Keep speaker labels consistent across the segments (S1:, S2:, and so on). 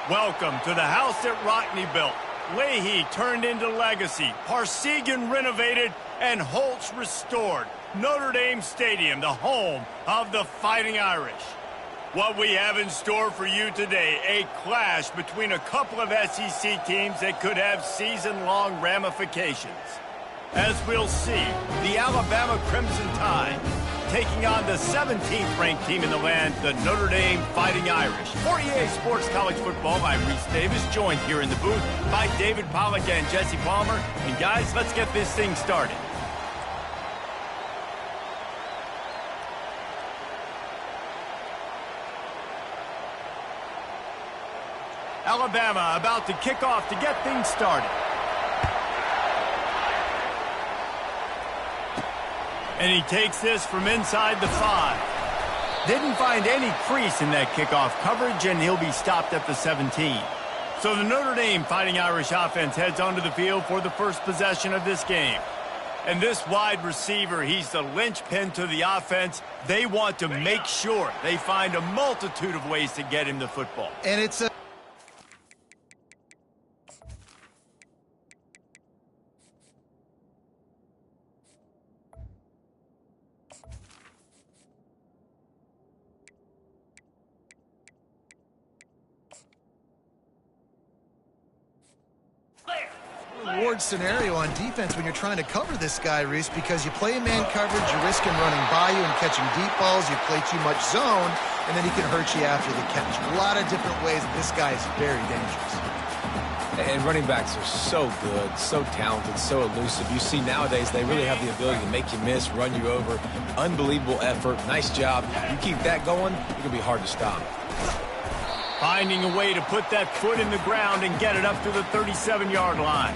S1: Welcome to the house that Rockne built. Leahy turned into legacy, Parsegan renovated, and Holtz restored. Notre Dame Stadium, the home of the Fighting Irish. What we have in store for you today, a clash between a couple of SEC teams that could have season-long ramifications. As we'll see, the Alabama Crimson Tide taking on the 17th ranked team in the land, the Notre Dame Fighting Irish. For EA Sports College Football, I'm Reese Davis, joined here in the booth by David Pollack and Jesse Palmer. And guys, let's get this thing started. Alabama about to kick off to get things started. And he takes this from inside the 5. Didn't find any crease in that kickoff coverage, and he'll be stopped at the 17. So the Notre Dame Fighting Irish offense heads onto the field for the first possession of this game. And this wide receiver, he's the linchpin to the offense. They want to make sure they find a multitude of ways to get him the football.
S2: And it's a reward scenario on defense when you're trying to cover this guy, Reese, because you play man coverage, you risk him running by you and catching deep balls, you play too much zone, and then he can hurt you after the catch. A lot of different ways that this guy is very dangerous.
S3: And running backs are so good, so talented, so elusive. You see nowadays they really have the ability to make you miss, run you over. Unbelievable effort. Nice job. You keep that going, it's going to be hard to stop.
S1: Finding a way to put that foot in the ground and get it up to the 37-yard line.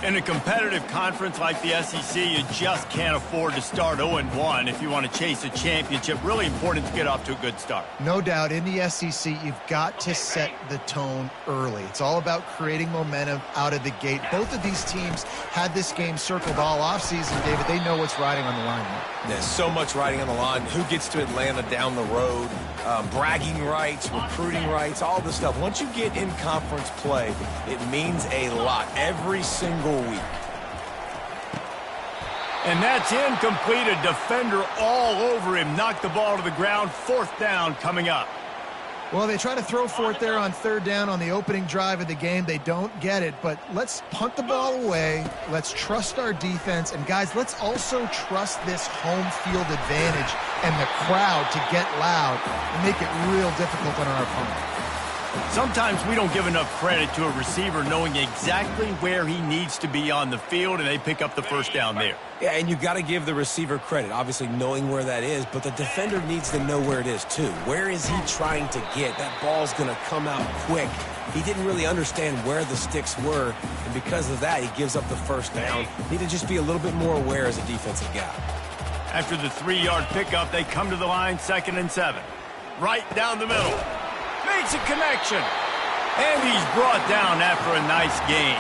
S1: In a competitive conference like the SEC, you just can't afford to start 0-1 if you want to chase a championship. Really important to get off to a good start.
S2: No doubt, in the SEC, you've got to set the tone early. It's all about creating momentum out of the gate. Both of these teams had this game circled all offseason, David. They know what's riding on the line here.
S3: There's so much riding on the line. Who gets to Atlanta down the road? Bragging rights, recruiting rights, all this stuff. Once you get in conference play, it means a lot every single week.
S1: And that's incomplete. A defender all over him. Knocked the ball to the ground. 4th down coming up.
S2: Well, they try to throw for it there on 3rd down on the opening drive of the game. They don't get it, but let's punt the ball away. Let's trust our defense. And, guys, let's also trust this home field advantage and the crowd to get loud and make it real difficult on our opponent.
S1: Sometimes we don't give enough credit to a receiver knowing exactly where he needs to be on the field, and they pick up the 1st down there.
S3: Yeah, and you got to give the receiver credit, obviously knowing where that is, but the defender needs to know where it is too. Where is he trying to get? That ball's going to come out quick. He didn't really understand where the sticks were, and because of that, he gives up the 1st down. Need to just be a little bit more aware as a defensive guy.
S1: After the 3-yard pickup, they come to the line, 2nd and 7. Right down the middle. Makes a connection. And he's brought down after a nice gain.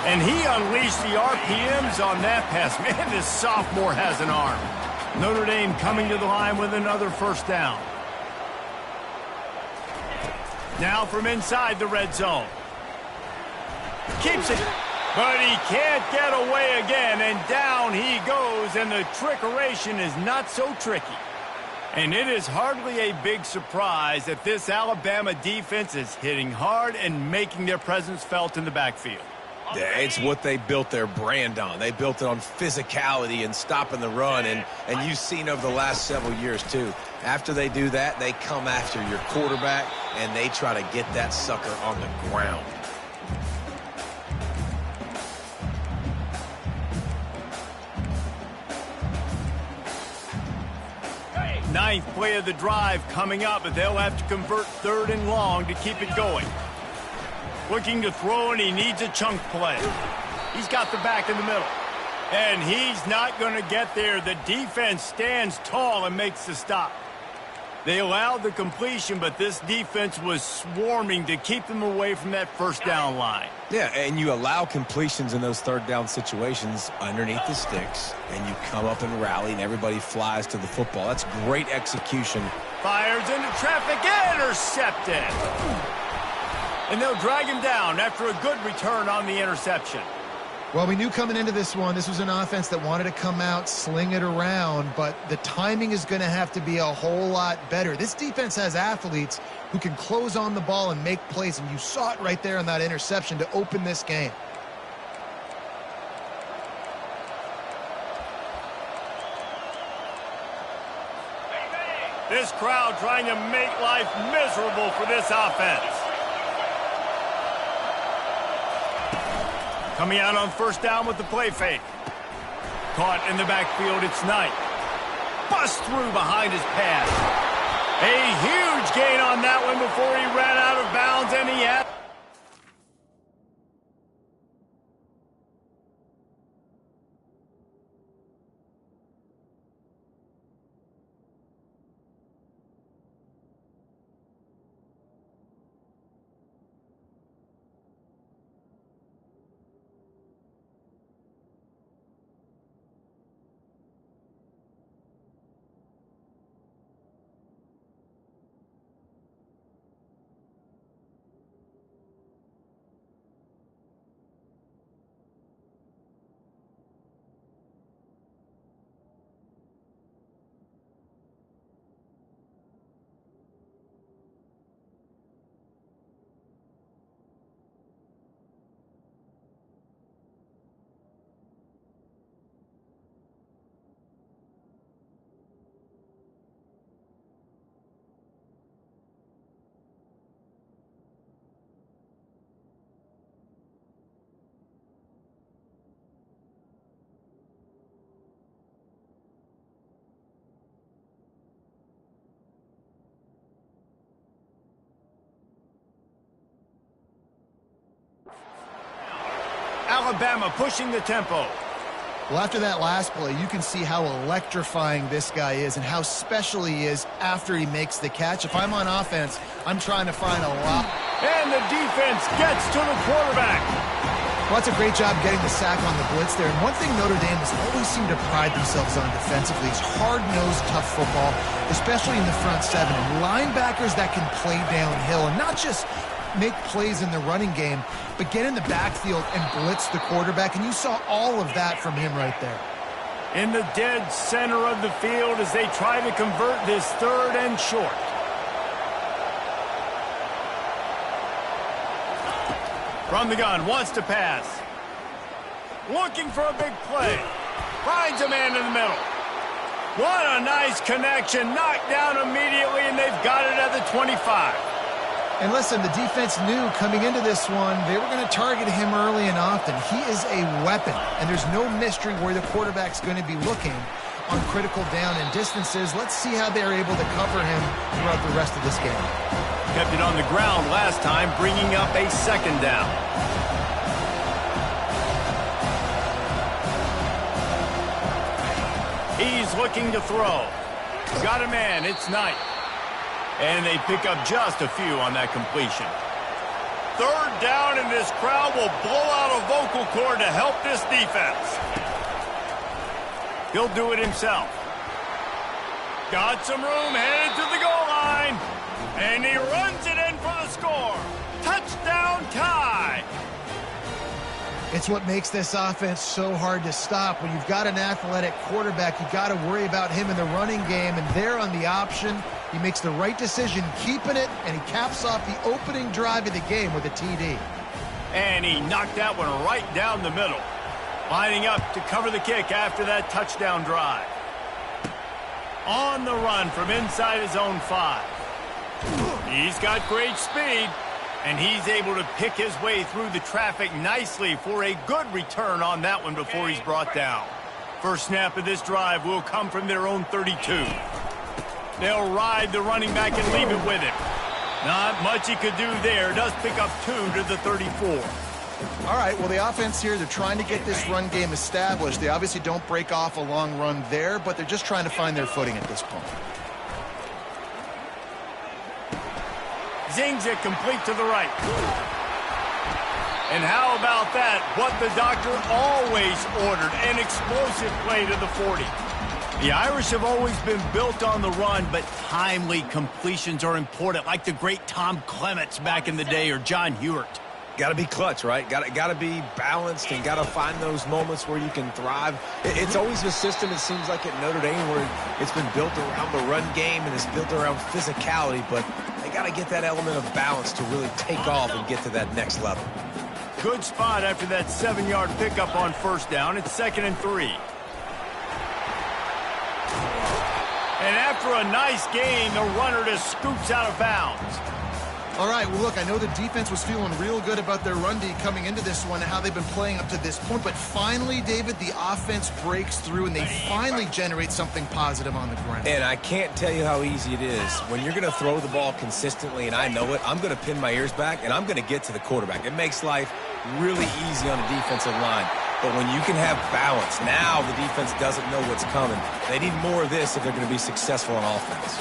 S1: And he unleashed the RPMs on that pass. Man, this sophomore has an arm. Notre Dame coming to the line with another 1st down. Now from inside the red zone. Keeps it. But he can't get away again. And down he goes. And the trickeration is not so tricky. And it is hardly a big surprise that this Alabama defense is hitting hard and making their presence felt in the backfield.
S3: Yeah, it's what they built their brand on. They built it on physicality and stopping the run, and you've seen over the last several years, too. After they do that, they come after your quarterback, and they try to get that sucker on the ground.
S1: Ninth play of the drive coming up, but they'll have to convert 3rd and long to keep it going. Looking to throw, and he needs a chunk play. He's got the back in the middle. And he's not going to get there. The defense stands tall and makes the stop. They allowed the completion, but this defense was swarming to keep them away from that 1st down line.
S3: Yeah, and you allow completions in those 3rd down situations underneath the sticks, and you come up and rally, and everybody flies to the football. That's great execution.
S1: Fires into traffic, intercepted. And they'll drag him down after a good return on the interception.
S2: Well, we knew coming into this one, this was an offense that wanted to come out, sling it around, but the timing is going to have to be a whole lot better. This defense has athletes who can close on the ball and make plays, and you saw it right there on that interception to open this game.
S1: This crowd trying to make life miserable for this offense. Coming out on first down with the play fake. Caught in the backfield, it's Knight. Bust through behind his pass. A huge gain on that one before he ran out of bounds, and he had... Alabama pushing the tempo.
S2: Well, after that last play, you can see how electrifying this guy is and how special he is after he makes the catch. If I'm on offense, I'm trying to find a lot.
S1: And the defense gets to the quarterback.
S2: Well, that's a great job getting the sack on the blitz there. And one thing Notre Dame has always seemed to pride themselves on defensively is hard-nosed, tough football, especially in the front seven. And linebackers that can play downhill and not just make plays in the running game, but get in the backfield and blitz the quarterback. And you saw all of that from him right there.
S1: In the dead center of the field as they try to convert this third and short. From the gun, wants to pass. Looking for a big play. Finds a man in the middle. What a nice connection. Knocked down immediately, and they've got it at the 25.
S2: And listen, the defense knew coming into this one, they were going to target him early and often. He is a weapon, and there's no mystery where the quarterback's going to be looking on critical down and distances. Let's see how they're able to cover him throughout the rest of this game.
S1: Kept it on the ground last time, bringing up a second down. He's looking to throw. Got a man, it's Knight. And they pick up just a few on that completion. Third down, and this crowd will blow out a vocal cord to help this defense. He'll do it himself. Got some room, headed to the goal line. And he runs it in for the score. Touchdown tie.
S2: It's what makes this offense so hard to stop. When you've got an athletic quarterback, you've got to worry about him in the running game. And there on the option, he makes the right decision, keeping it, and he caps off the opening drive of the game with a TD.
S1: And he knocked that one right down the middle. Lining up to cover the kick after that touchdown drive. On the run from inside his own 5. He's got great speed, and he's able to pick his way through the traffic nicely for a good return on that one before he's brought down. First snap of this drive will come from their own 32. They'll ride the running back and leave it with him. Not much he could do there. Does pick up 2 to the 34.
S2: All right, well, the offense here, they're trying to get this run game established. They obviously don't break off a long run there, but they're just trying to find their footing at this point.
S1: Zings it complete to the right. And how about that? What the doctor always ordered, an explosive play to the 40. The Irish have always been built on the run, but timely completions are important, like the great Tom Clements back in the day or John Hewart.
S3: Got to be clutch, right? Got to be balanced and got to find those moments where you can thrive. It's always a system, it seems like, at Notre Dame where it's been built around the run game and it's built around physicality, but they got to get that element of balance to really take off and get to that next level.
S1: Good spot after that 7-yard pickup on first down. It's 2nd and 3. And after a nice gain, the runner just scoops out of bounds.
S2: All right, well, look, I know the defense was feeling real good about their run D coming into this one and how they've been playing up to this point, but finally, David, the offense breaks through and they finally generate something positive on the ground.
S3: And I can't tell you how easy it is. When you're going to throw the ball consistently, and I know it, I'm going to pin my ears back, and I'm going to get to the quarterback. It makes life really easy on the defensive line. But when you can have balance, now the defense doesn't know what's coming. They need more of this if they're going to be successful on offense.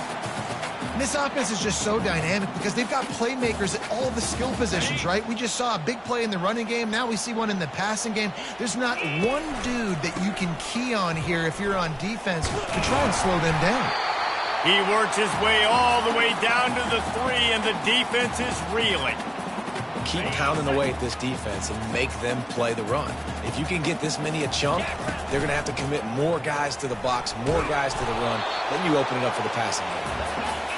S2: And this offense is just so dynamic because they've got playmakers at all the skill positions, right? We just saw a big play in the running game. Now we see one in the passing game. There's not one dude that you can key on here if you're on defense to try and slow them down.
S1: He works his way all the way down to the 3, and the defense is reeling.
S3: Keep pounding away at this defense and make them play the run. If you can get this many a chunk, they're going to have to commit more guys to the box, more guys to the run. Then you open it up for the passing game.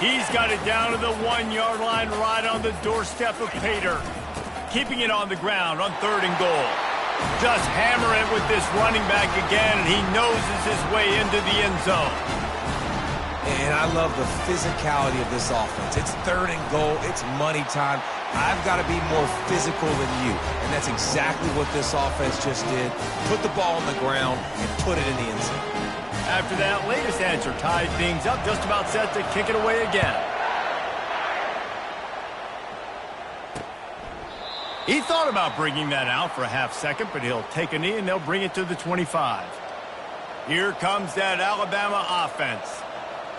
S1: He's got it down to the 1-yard line right on the doorstep of Pater. Keeping it on the ground on 3rd and goal. Just hammer it with this running back again, and he noses his way into the end zone.
S3: And I love the physicality of this offense. It's 3rd and goal. It's money time. I've got to be more physical than you. And that's exactly what this offense just did. Put the ball on the ground and put it in the end zone.
S1: After that latest answer tied things up, just about set to kick it away again. He thought about bringing that out for a half second, but he'll take a knee and they'll bring it to the 25. Here comes that Alabama offense.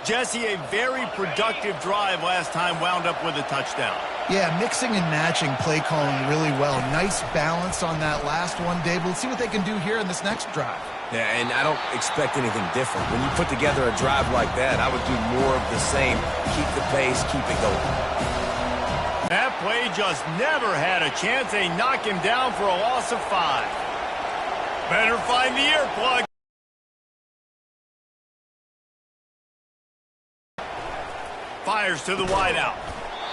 S1: Jesse, a very productive drive last time wound up with a touchdown.
S2: Yeah, mixing and matching play calling really well. Nice balance on that last one, Dave. We'll see what they can do here in this next drive.
S3: Yeah, and I don't expect anything different. When you put together a drive like that, I would do more of the same. Keep the pace, keep it going.
S1: That play just never had a chance. They knock him down for a loss of 5. Better find the earplug. Fires to the wideout.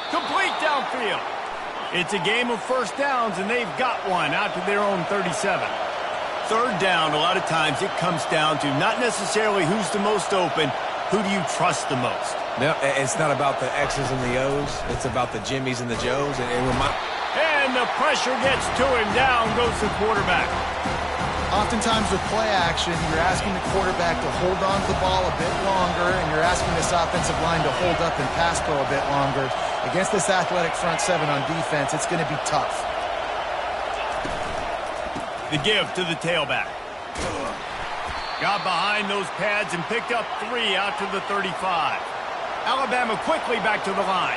S1: Complete downfield. It's a game of first downs, and they've got one out to their own 37. 3rd down, a lot of times it comes down to not necessarily who's the most open, who do you trust the most?
S3: No, it's not about the X's and the O's. It's about the Jimmys and the Joes.
S1: And the pressure gets to him. Down goes the quarterback.
S2: Oftentimes with play action, you're asking the quarterback to hold on to the ball a bit longer, and you're asking this offensive line to hold up and pass pro a bit longer. Against this athletic front 7 on defense, it's going to be tough.
S1: The give to the tailback. Got behind those pads and picked up 3 out to the 35. Alabama quickly back to the line.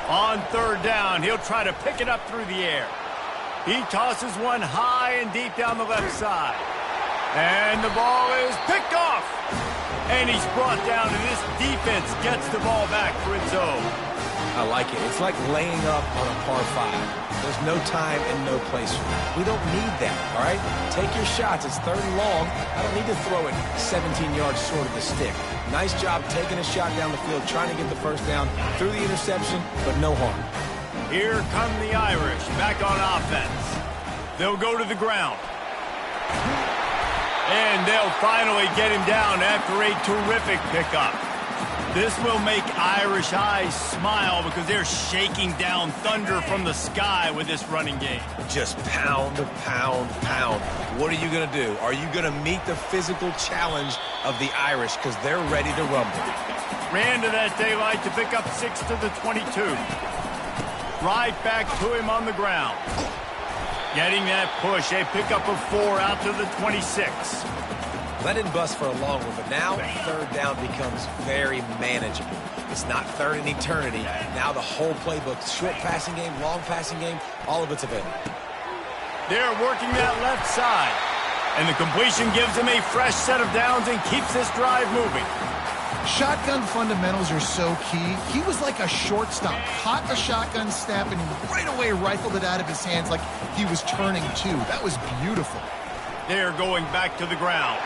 S1: On 3rd down, he'll try to pick it up through the air. He tosses one high and deep down the left side. And the ball is picked off. And he's brought down, and this defense gets the ball back for its own.
S3: I like it. It's like laying up on a par 5. There's no time and no place for that. We don't need that, all right? Take your shots. It's 3rd and long. I don't need to throw it 17 yards short of the stick. Nice job taking a shot down the field, trying to get the first down through the interception, but no harm.
S1: Here come the Irish back on offense. They'll go to the ground. And they'll finally get him down after a terrific pickup. This will make Irish eyes smile because they're shaking down thunder from the sky with this running game.
S3: Just pound, pound, pound. What are you going to do? Are you going to meet the physical challenge of the Irish because they're ready to rumble?
S1: Ran to that daylight to pick up 6 to the 22. Right back to him on the ground. Getting that push, a pickup of 4 out to the 26.
S3: That didn't bust for a long one, but now 3rd down becomes very manageable. It's not 3rd in eternity. Now the whole playbook, short passing game, long passing game, all of it's available.
S1: They're working that left side. And the completion gives them a fresh set of downs and keeps this drive moving.
S2: Shotgun fundamentals are so key. He was like a shortstop, caught the shotgun snap and right away rifled it out of his hands like he was turning two. That was beautiful.
S1: They're going back to the ground.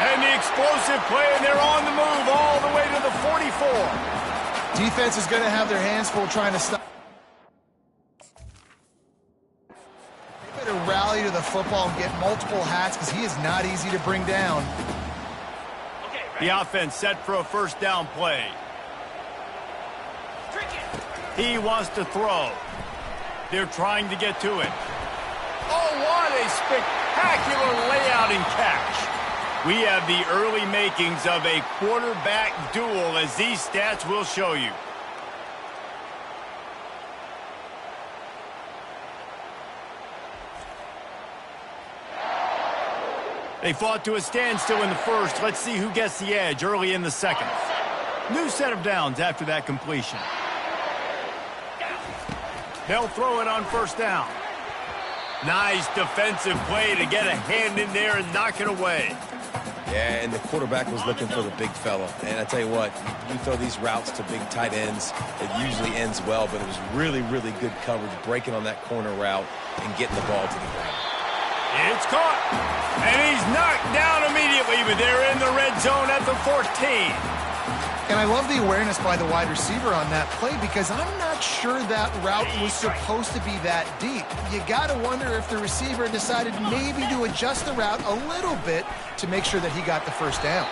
S1: And the explosive play, and they're on the move all the way to the 44.
S2: Defense is going to have their hands full trying to stop. They better rally to the football and get multiple hats because he is not easy to bring down.
S1: The offense set for a first down play. He wants to throw. They're trying to get to it. Oh, what a spectacular layout and catch. We have the early makings of a quarterback duel, as these stats will show you. They fought to a standstill in the first. Let's see who gets the edge early in the second. New set of downs after that completion. They'll throw it on first down. Nice defensive play to get a hand in there and knock it away.
S3: Yeah, and the quarterback was looking for the big fella. And I tell you what, you throw these routes to big tight ends, it usually ends well, but it was really, really good coverage, breaking on that corner route and getting the ball to the ground.
S1: It's caught. And he's knocked down immediately, but they're in the red zone at the 14.
S2: And I love the awareness by the wide receiver on that play because I'm not sure that route was supposed to be that deep. You got to wonder if the receiver decided maybe to adjust the route a little bit to make sure that he got the first down.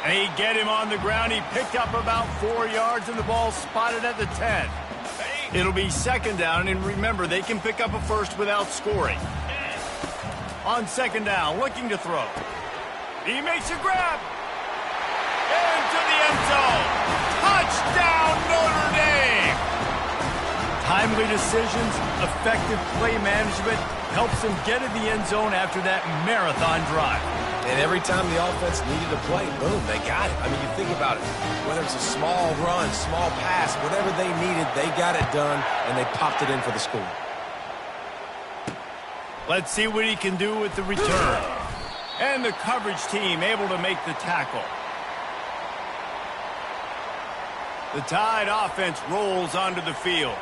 S1: They get him on the ground. He picked up about 4 yards, and the ball spotted at the 10. It'll be second down, and remember, they can pick up a first without scoring. On second down, looking to throw. He makes a grab. Into the end zone. Touchdown, Notre Dame. Timely decisions, effective play management helps them get in the end zone after that marathon drive.
S3: And every time the offense needed a play, boom, they got it. I mean, you think about it. Whether it's a small run, small pass, whatever they needed, they got it done, and they popped it in for the score.
S1: Let's see what he can do with the return. And the coverage team able to make the tackle. The Tide offense rolls onto the field.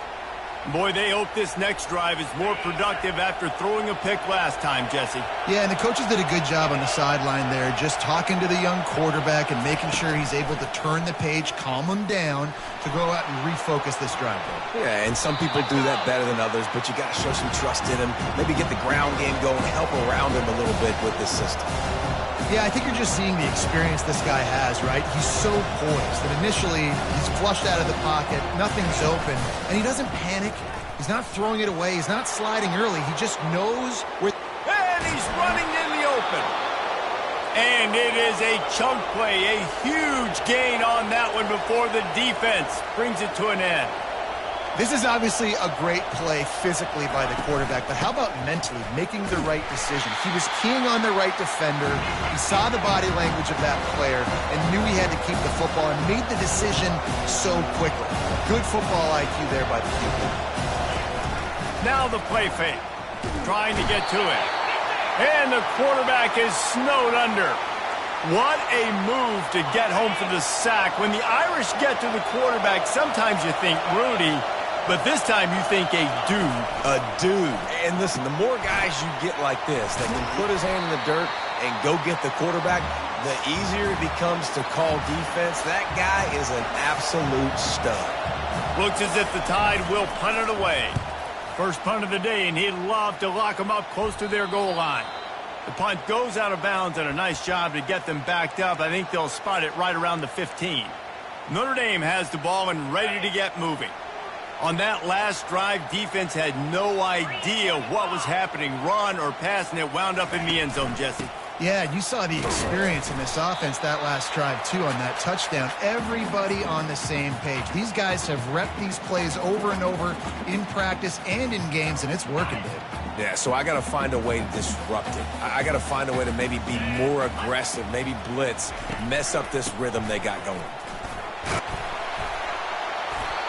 S1: Boy, they hope this next drive is more productive after throwing a pick last time, Jesse.
S2: Yeah, and the coaches did a good job on the sideline there, just talking to the young quarterback and making sure he's able to turn the page, calm him down to go out and refocus this drive.
S3: Yeah, and some people do that better than others, but you got to show some trust in him. Maybe get the ground game going, help around him a little bit with this system.
S2: Yeah, I think you're just seeing the experience this guy has, right? He's so poised that initially he's flushed out of the pocket, nothing's open, and he doesn't panic. He's not throwing it away. He's not sliding early. He just knows where...
S1: And he's running in the open. And it is a chunk play, a huge gain on that one before the defense brings it to an end.
S2: This is obviously a great play physically by the quarterback, but how about mentally making the right decision? He was keying on the right defender. He saw the body language of that player and knew he had to keep the football and made the decision so quickly. Good football IQ there by the QB.
S1: Now the play fake, trying to get to it. And the quarterback is snowed under. What a move to get home for the sack. When the Irish get to the quarterback, sometimes you think Rudy, but this time you think a dude.
S3: A dude. And listen, the more guys you get like this that can put his hand in the dirt and go get the quarterback, the easier it becomes to call defense. That guy is an absolute stud.
S1: Looks as if the Tide will punt it away. First punt of the day, and he'd love to lock them up close to their goal line. The punt goes out of bounds, and a nice job to get them backed up. I think they'll spot it right around the 15. Notre Dame has the ball and ready to get moving. On that last drive, defense had no idea what was happening, run or pass, and it wound up in the end zone, Jesse.
S2: Yeah, you saw the experience in this offense that last drive, too, on that touchdown. Everybody on the same page. These guys have repped these plays over and over in practice and in games, and it's working, dude.
S3: Yeah, so I got to find a way to disrupt it. I got to find a way to maybe be more aggressive, maybe blitz, mess up this rhythm they got going.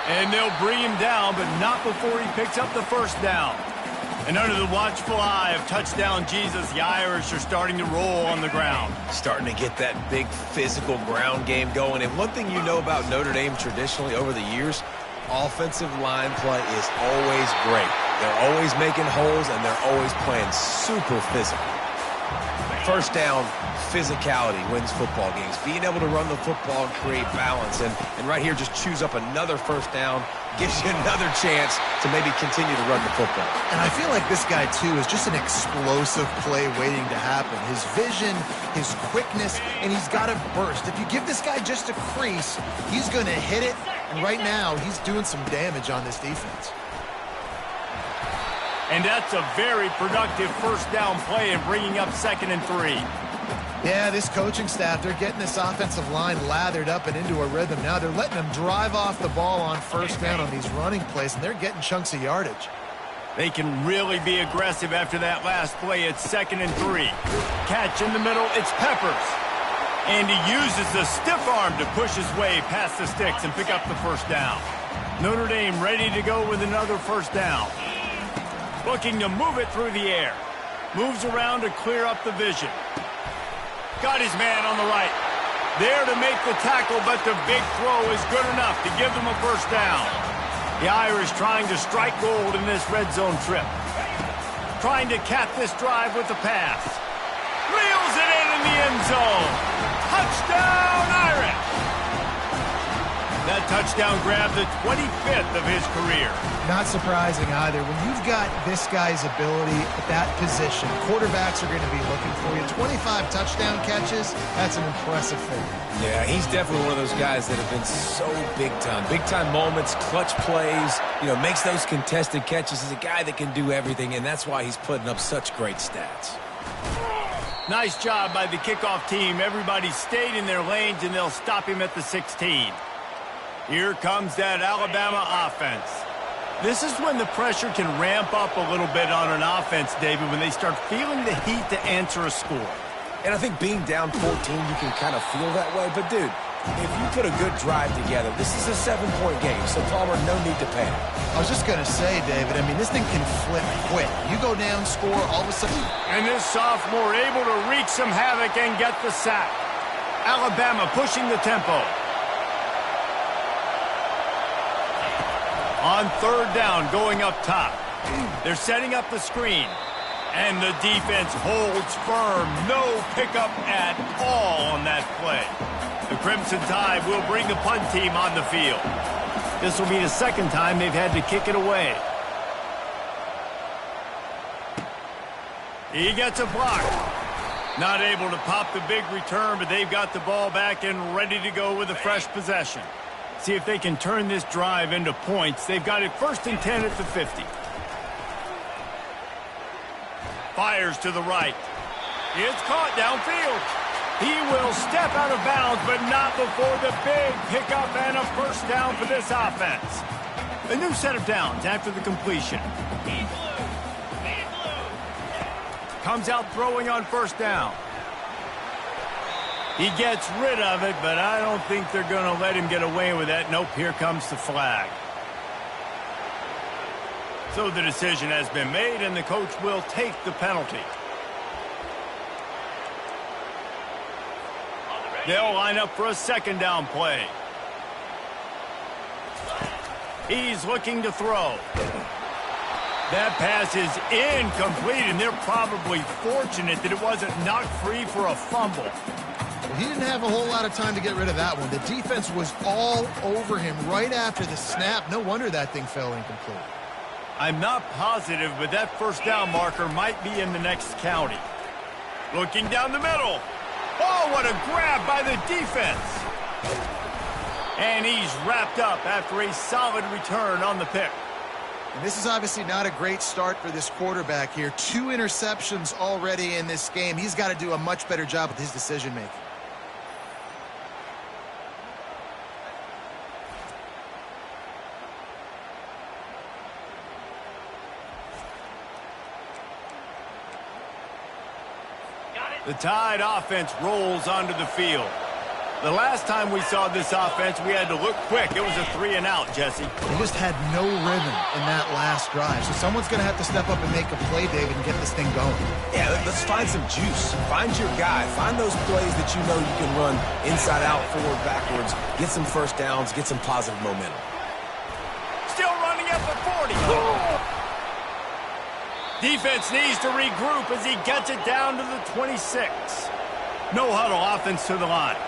S1: And they'll bring him down, but not before he picks up the first down. And under the watchful eye of touchdown Jesus, the Irish are starting to roll on the ground.
S3: Starting to get that big physical ground game going. And one thing you know about Notre Dame traditionally over the years, offensive line play is always great. They're always making holes, and they're always playing super physical. First down, physicality wins football games. Being able to run the football and create balance. And right here, just choose up another first down, gives you another chance to maybe continue to run the football.
S2: And I feel like this guy, too, is just an explosive play waiting to happen. His vision, his quickness, and he's got a burst. If you give this guy just a crease, he's going to hit it. And right now, he's doing some damage on this defense.
S1: And that's a very productive first down play and bringing up 2nd and 3.
S2: Yeah, this coaching staff, they're getting this offensive line lathered up and into a rhythm. Now they're letting them drive off the ball on first down on these running plays, and they're getting chunks of yardage.
S1: They can really be aggressive after that last play. It's 2nd and 3. Catch in the middle, it's Peppers. And he uses the stiff arm to push his way past the sticks and pick up the first down. Notre Dame ready to go with another first down. Looking to move it through the air. Moves around to clear up the vision. Got his man on the right. There to make the tackle, but the big throw is good enough to give them a first down. The Irish trying to strike gold in this red zone trip. Trying to cap this drive with the pass. Reels it in the end zone. Touchdown, Irish! That touchdown grabbed the 25th of his career.
S2: Not surprising either. When you've got this guy's ability at that position, quarterbacks are going to be looking for you. 25 touchdown catches, that's an impressive thing.
S3: Yeah, he's definitely one of those guys that have been so big time. Big time moments, clutch plays, makes those contested catches. He's a guy that can do everything, and that's why he's putting up such great stats.
S1: Nice job by the kickoff team. Everybody stayed in their lanes, and they'll stop him at the 16. Here comes that Alabama offense. This is when the pressure can ramp up a little bit on an offense, David, when they start feeling the heat to answer a score.
S3: And I think being down 14, you can kind of feel that way. But, dude, if you put a good drive together, this is a 7-point game, so Palmer, no need to panic.
S2: I was just going to say, David, this thing can flip quick. You go down, score, all of a sudden.
S1: And this sophomore able to wreak some havoc and get the sack. Alabama pushing the tempo. On 3rd down, going up top. They're setting up the screen. And the defense holds firm. No pickup at all on that play. The Crimson Tide will bring the punt team on the field. This will be the 2nd time they've had to kick it away. He gets a block. Not able to pop the big return, but they've got the ball back and ready to go with a fresh possession. See if they can turn this drive into points. They've got it 1st and 10 at the 50. Fires to the right. It's caught downfield. He will step out of bounds, but not before the big pickup and a first down for this offense. A new set of downs after the completion. Comes out throwing on first down. He gets rid of it, but I don't think they're going to let him get away with that. Nope, here comes the flag. So the decision has been made, and the coach will take the penalty. They'll line up for a 2nd down play. He's looking to throw. That pass is incomplete, and they're probably fortunate that it wasn't knocked free for a fumble.
S2: He didn't have a whole lot of time to get rid of that one. The defense was all over him right after the snap. No wonder that thing fell incomplete.
S1: I'm not positive, but that first down marker might be in the next county. Looking down the middle. Oh, what a grab by the defense. And he's wrapped up after a solid return on the pick.
S2: And this is obviously not a great start for this quarterback here. 2 interceptions already in this game. He's got to do a much better job with his decision-making.
S1: The Tide offense rolls onto the field. The last time we saw this offense, we had to look quick. It was a 3-and-out, Jesse.
S2: They just had no rhythm in that last drive. So someone's going to have to step up and make a play, David, and get this thing going.
S3: Yeah, let's find some juice. Find your guy. Find those plays that you know you can run inside out, forward, backwards. Get some first downs. Get some positive momentum.
S1: Still running at the 40. Defense needs to regroup as he gets it down to the 26. No huddle offense to the line.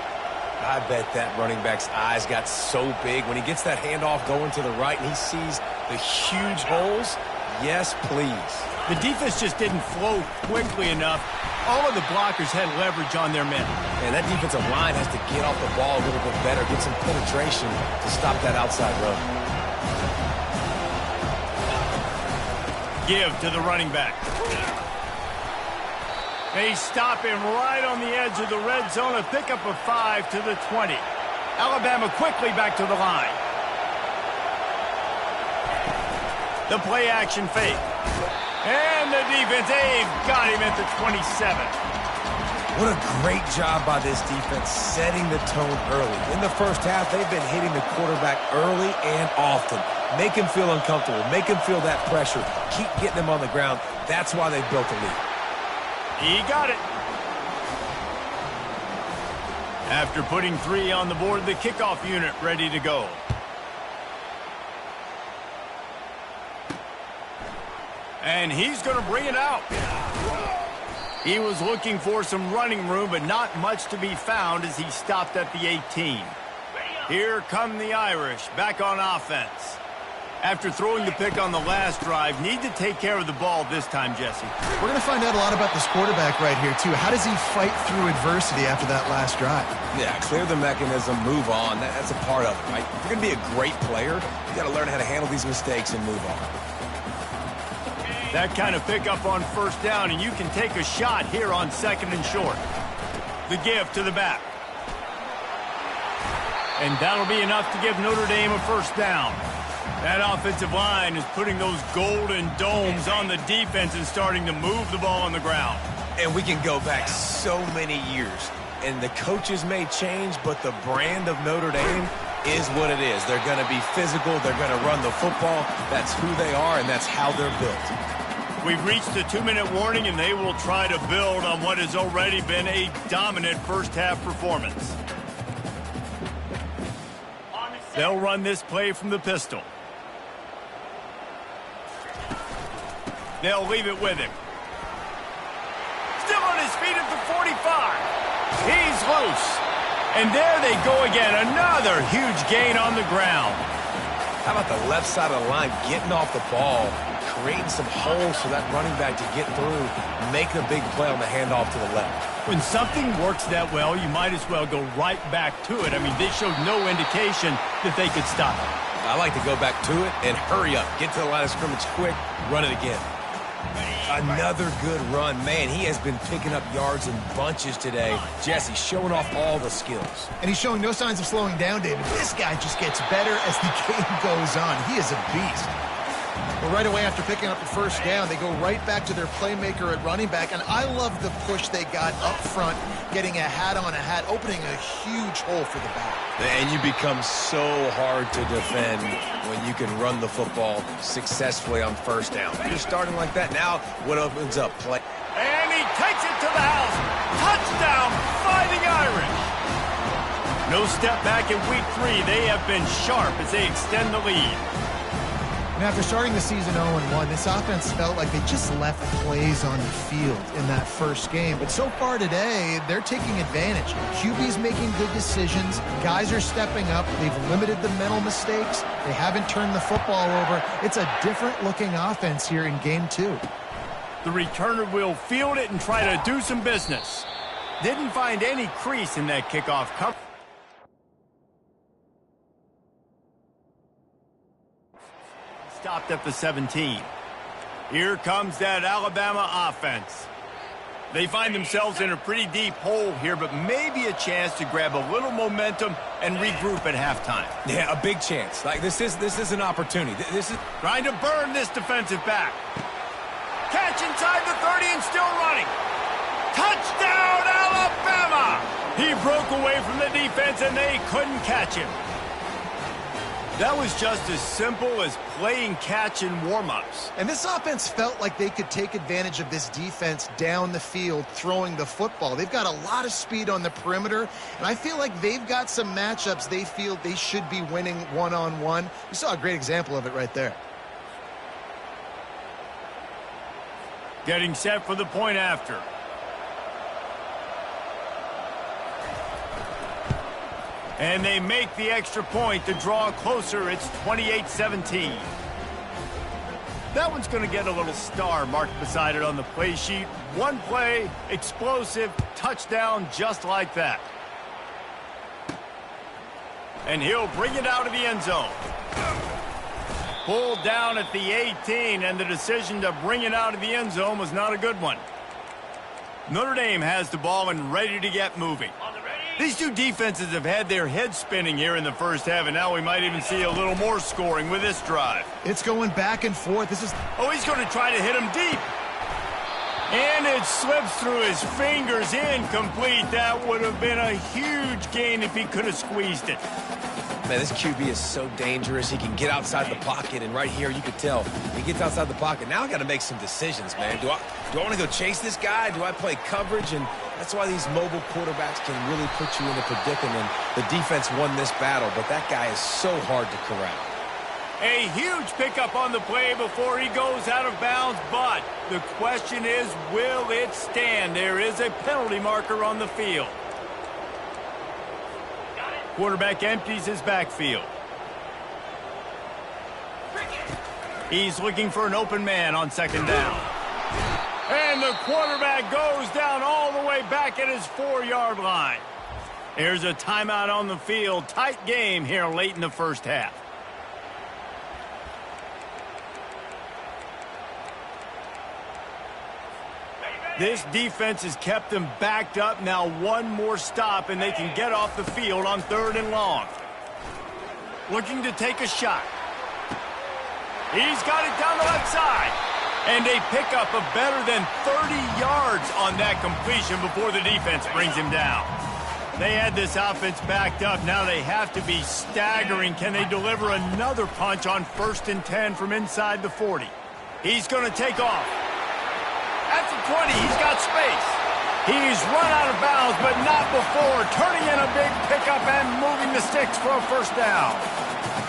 S3: I bet that running back's eyes got so big when he gets that handoff going to the right and he sees the huge holes. Yes, please.
S1: The defense just didn't flow quickly enough. All of the blockers had leverage on their men.
S3: And that defensive line has to get off the ball a little bit better, get some penetration to stop that outside run.
S1: Give to the running back. They stop him right on the edge of the red zone. A pickup of 5 to the 20. Alabama quickly back to the line. The play action fake. And the defense, they've got him at the 27.
S3: What a great job by this defense setting the tone early. In the first half, they've been hitting the quarterback early and often. Make him feel uncomfortable. Make him feel that pressure. Keep getting him on the ground. That's why they built the lead.
S1: He got it. After putting 3 on the board, the kickoff unit ready to go. And he's going to bring it out. He was looking for some running room, but not much to be found as he stopped at the 18. Here come the Irish, back on offense. After throwing the pick on the last drive, need to take care of the ball this time, Jesse.
S2: We're going to find out a lot about this quarterback right here, too. How does he fight through adversity after that last drive?
S3: Yeah, clear the mechanism, move on. That's a part of it, right? If you're going to be a great player, you got to learn how to handle these mistakes and move on.
S1: That kind of pickup on first down, and you can take a shot here on 2nd and short. The give to the back. And that'll be enough to give Notre Dame a first down. That offensive line is putting those golden domes on the defense and starting to move the ball on the ground.
S3: And we can go back so many years. And the coaches may change, but the brand of Notre Dame is what it is. They're going to be physical. They're going to run the football. That's who they are, and that's how they're built.
S1: We've reached the 2-minute warning, and they will try to build on what has already been a dominant first-half performance. They'll run this play from the pistol. They'll leave it with him. Still on his feet at the 45. He's loose. And there they go again. Another huge gain on the ground.
S3: How about the left side of the line getting off the ball, creating some holes for that running back to get through, make a big play on the handoff to the left.
S1: When something works that well, you might as well go right back to it. I mean, they showed no indication that they could stop it.
S3: I like to go back to it and hurry up. Get to the line of scrimmage quick, run it again. Another good run. Man, he has been picking up yards in bunches today. Jesse showing off all the skills.
S2: And he's showing no signs of slowing down, David. This guy just gets better as the game goes on. He is a beast. Well, right away after picking up the first down, they go right back to their playmaker at running back. And I love the push they got up front, getting a hat on a hat, opening a huge hole for the back.
S3: And you become so hard to defend when you can run the football successfully on first down. You're starting like that. Now, what opens up? Play.
S1: And he takes it to the house. Touchdown, Fighting Irish. No step back in week 3. They have been sharp as they extend the lead.
S2: And after starting the season 0-1, this offense felt like they just left plays on the field in that first game. But so far today, they're taking advantage. QB's making good decisions. Guys are stepping up. They've limited the mental mistakes. They haven't turned the football over. It's a different-looking offense here in Game 2.
S1: The returner will field it and try to do some business. Didn't find any crease in that kickoff cover. Stopped at the 17. Here comes that Alabama offense. They find themselves in a pretty deep hole here, but maybe a chance to grab a little momentum and regroup at halftime.
S3: Yeah, a big chance. Like this is an opportunity. This is
S1: trying to burn this defensive back. Catch inside the 30 and still running. Touchdown, Alabama! He broke away from the defense, and they couldn't catch him. That was just as simple as playing catch in warm-ups.
S2: And this offense felt like they could take advantage of this defense down the field throwing the football. They've got a lot of speed on the perimeter, and I feel like they've got some matchups they feel they should be winning one-on-one. We saw a great example of it right there.
S1: Getting set for the point after. And they make the extra point to draw closer. It's 28-17. That one's going to get a little star marked beside it on the play sheet. One play, explosive, touchdown just like that. And he'll bring it out of the end zone. Pulled down at the 18, and the decision to bring it out of the end zone was not a good one. Notre Dame has the ball and ready to get moving. These two defenses have had their heads spinning here in the first half, and now we might even see a little more scoring with this drive.
S2: It's going back and forth.
S1: Oh, he's going to try to hit him deep. And it slips through his fingers, incomplete. That would have been a huge gain if he could have squeezed it.
S3: Man, this QB is so dangerous. He can get outside the pocket, and right here you could tell he gets outside the pocket. Now I got to make some decisions, man. Do I want to go chase this guy? Do I play coverage? And that's why these mobile quarterbacks can really put you in a predicament. The defense won this battle, but that guy is so hard to corral.
S1: A huge pickup on the play before he goes out of bounds, but the question is, will it stand? There is a penalty marker on the field. Quarterback empties his backfield. He's looking for an open man on second down. And the quarterback goes down all the way back at his 4-yard line. There's a timeout on the field. Tight game here late in the first half. This defense has kept them backed up. Now one more stop, and they can get off the field on 3rd and long. Looking to take a shot. He's got it down the left side. And they pick up a better than 30 yards on that completion before the defense brings him down. They had this offense backed up. Now they have to be staggering. Can they deliver another punch on 1st and 10 from inside the 40? He's going to take off. At the 20, he's got space. He's run out of bounds, but not before. Turning in a big pickup and moving the sticks for a first down.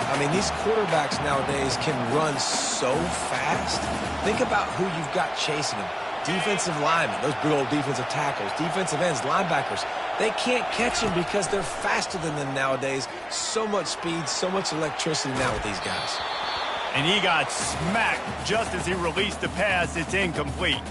S3: I mean, these quarterbacks nowadays can run so fast. Think about who you've got chasing them. Defensive linemen, those big old defensive tackles, defensive ends, linebackers. They can't catch them because they're faster than them nowadays. So much speed, so much electricity now with these guys.
S1: And he got smacked just as he released the pass. It's incomplete.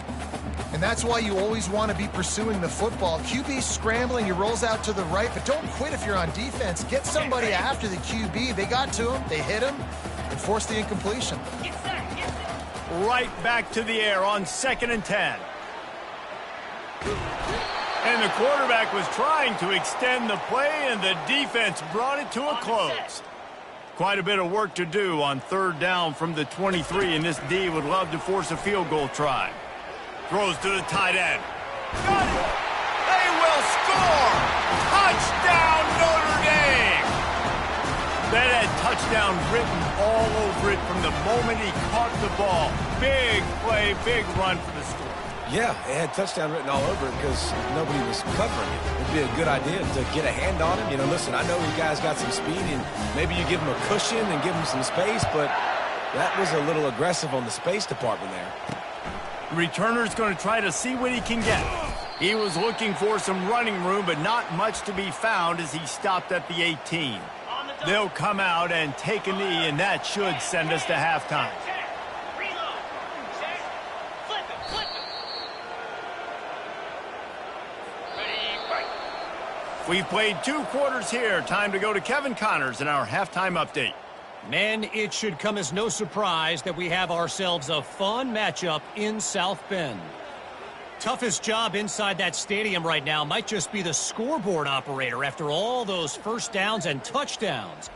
S2: And that's why you always want to be pursuing the football. QB scrambling, he rolls out to the right, but don't quit if you're on defense. Get somebody after the QB. They got to him, they hit him, and forced the incompletion.
S1: Right back to the air on 2nd and 10. And the quarterback was trying to extend the play, and the defense brought it to a close. Quite a bit of work to do on 3rd down from the 23, and this D would love to force a field goal try. Throws to the tight end. Got it! They will score! Touchdown, Notre Dame! That had touchdown written all over it from the moment he caught the ball. Big play, big run for the score.
S3: Yeah, it had touchdown written all over it because nobody was covering it. It'd be a good idea to get a hand on him. You know, listen, I know you guys got some speed, and maybe you give him a cushion and give him some space, but that was a little aggressive on the space department there.
S1: The returner's going to try to see what he can get. He was looking for some running room, but not much to be found as he stopped at the 18. They'll come out and take a knee, and that should send us to halftime. We've played 2 quarters here. Time to go to Kevin Connors in our halftime update.
S4: Men, it should come as no surprise that we have ourselves a fun matchup in South Bend. Toughest job inside that stadium right now might just be the scoreboard operator after all those first downs and touchdowns.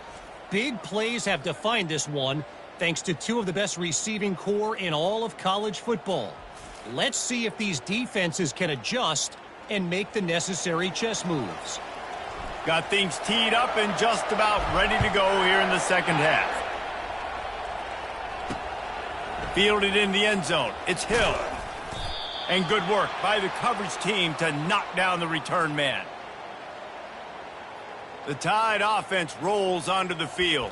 S4: Big plays have defined this one thanks to 2 of the best receiving core in all of college football. Let's see if these defenses can adjust and make the necessary chess moves.
S1: Got things teed up and just about ready to go here in the second half. Fielded in the end zone. It's Hill. And good work by the coverage team to knock down the return man. The Tide offense rolls onto the field.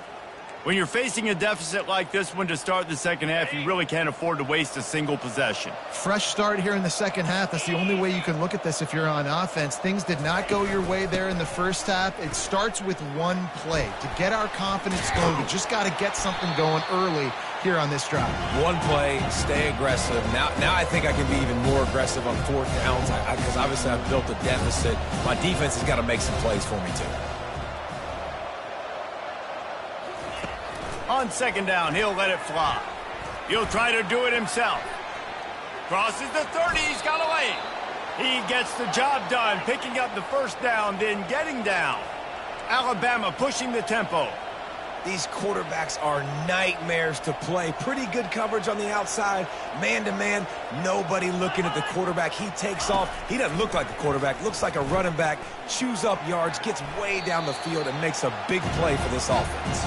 S1: When you're facing a deficit like this one to start the second half, you really can't afford to waste a single possession.
S2: Fresh start here in the second half. That's the only way you can look at this if you're on offense. Things did not go your way there in the first half. It starts with one play. To get our confidence going, we just got to get something going early here on this drive.
S3: One play, stay aggressive. Now I think I can be even more aggressive on fourth downs because obviously I've built a deficit. My defense has got to make some plays for me, too.
S1: On second down, he'll let it fly. He'll try to do it himself. Crosses the 30, he's got away. He gets the job done, picking up the first down, then getting down. Alabama pushing the tempo.
S3: These quarterbacks are nightmares to play. Pretty good coverage on the outside. Man-to-man, nobody looking at the quarterback. He takes off. He doesn't look like the quarterback. Looks like a running back. Chews up yards, gets way down the field, and makes a big play for this offense.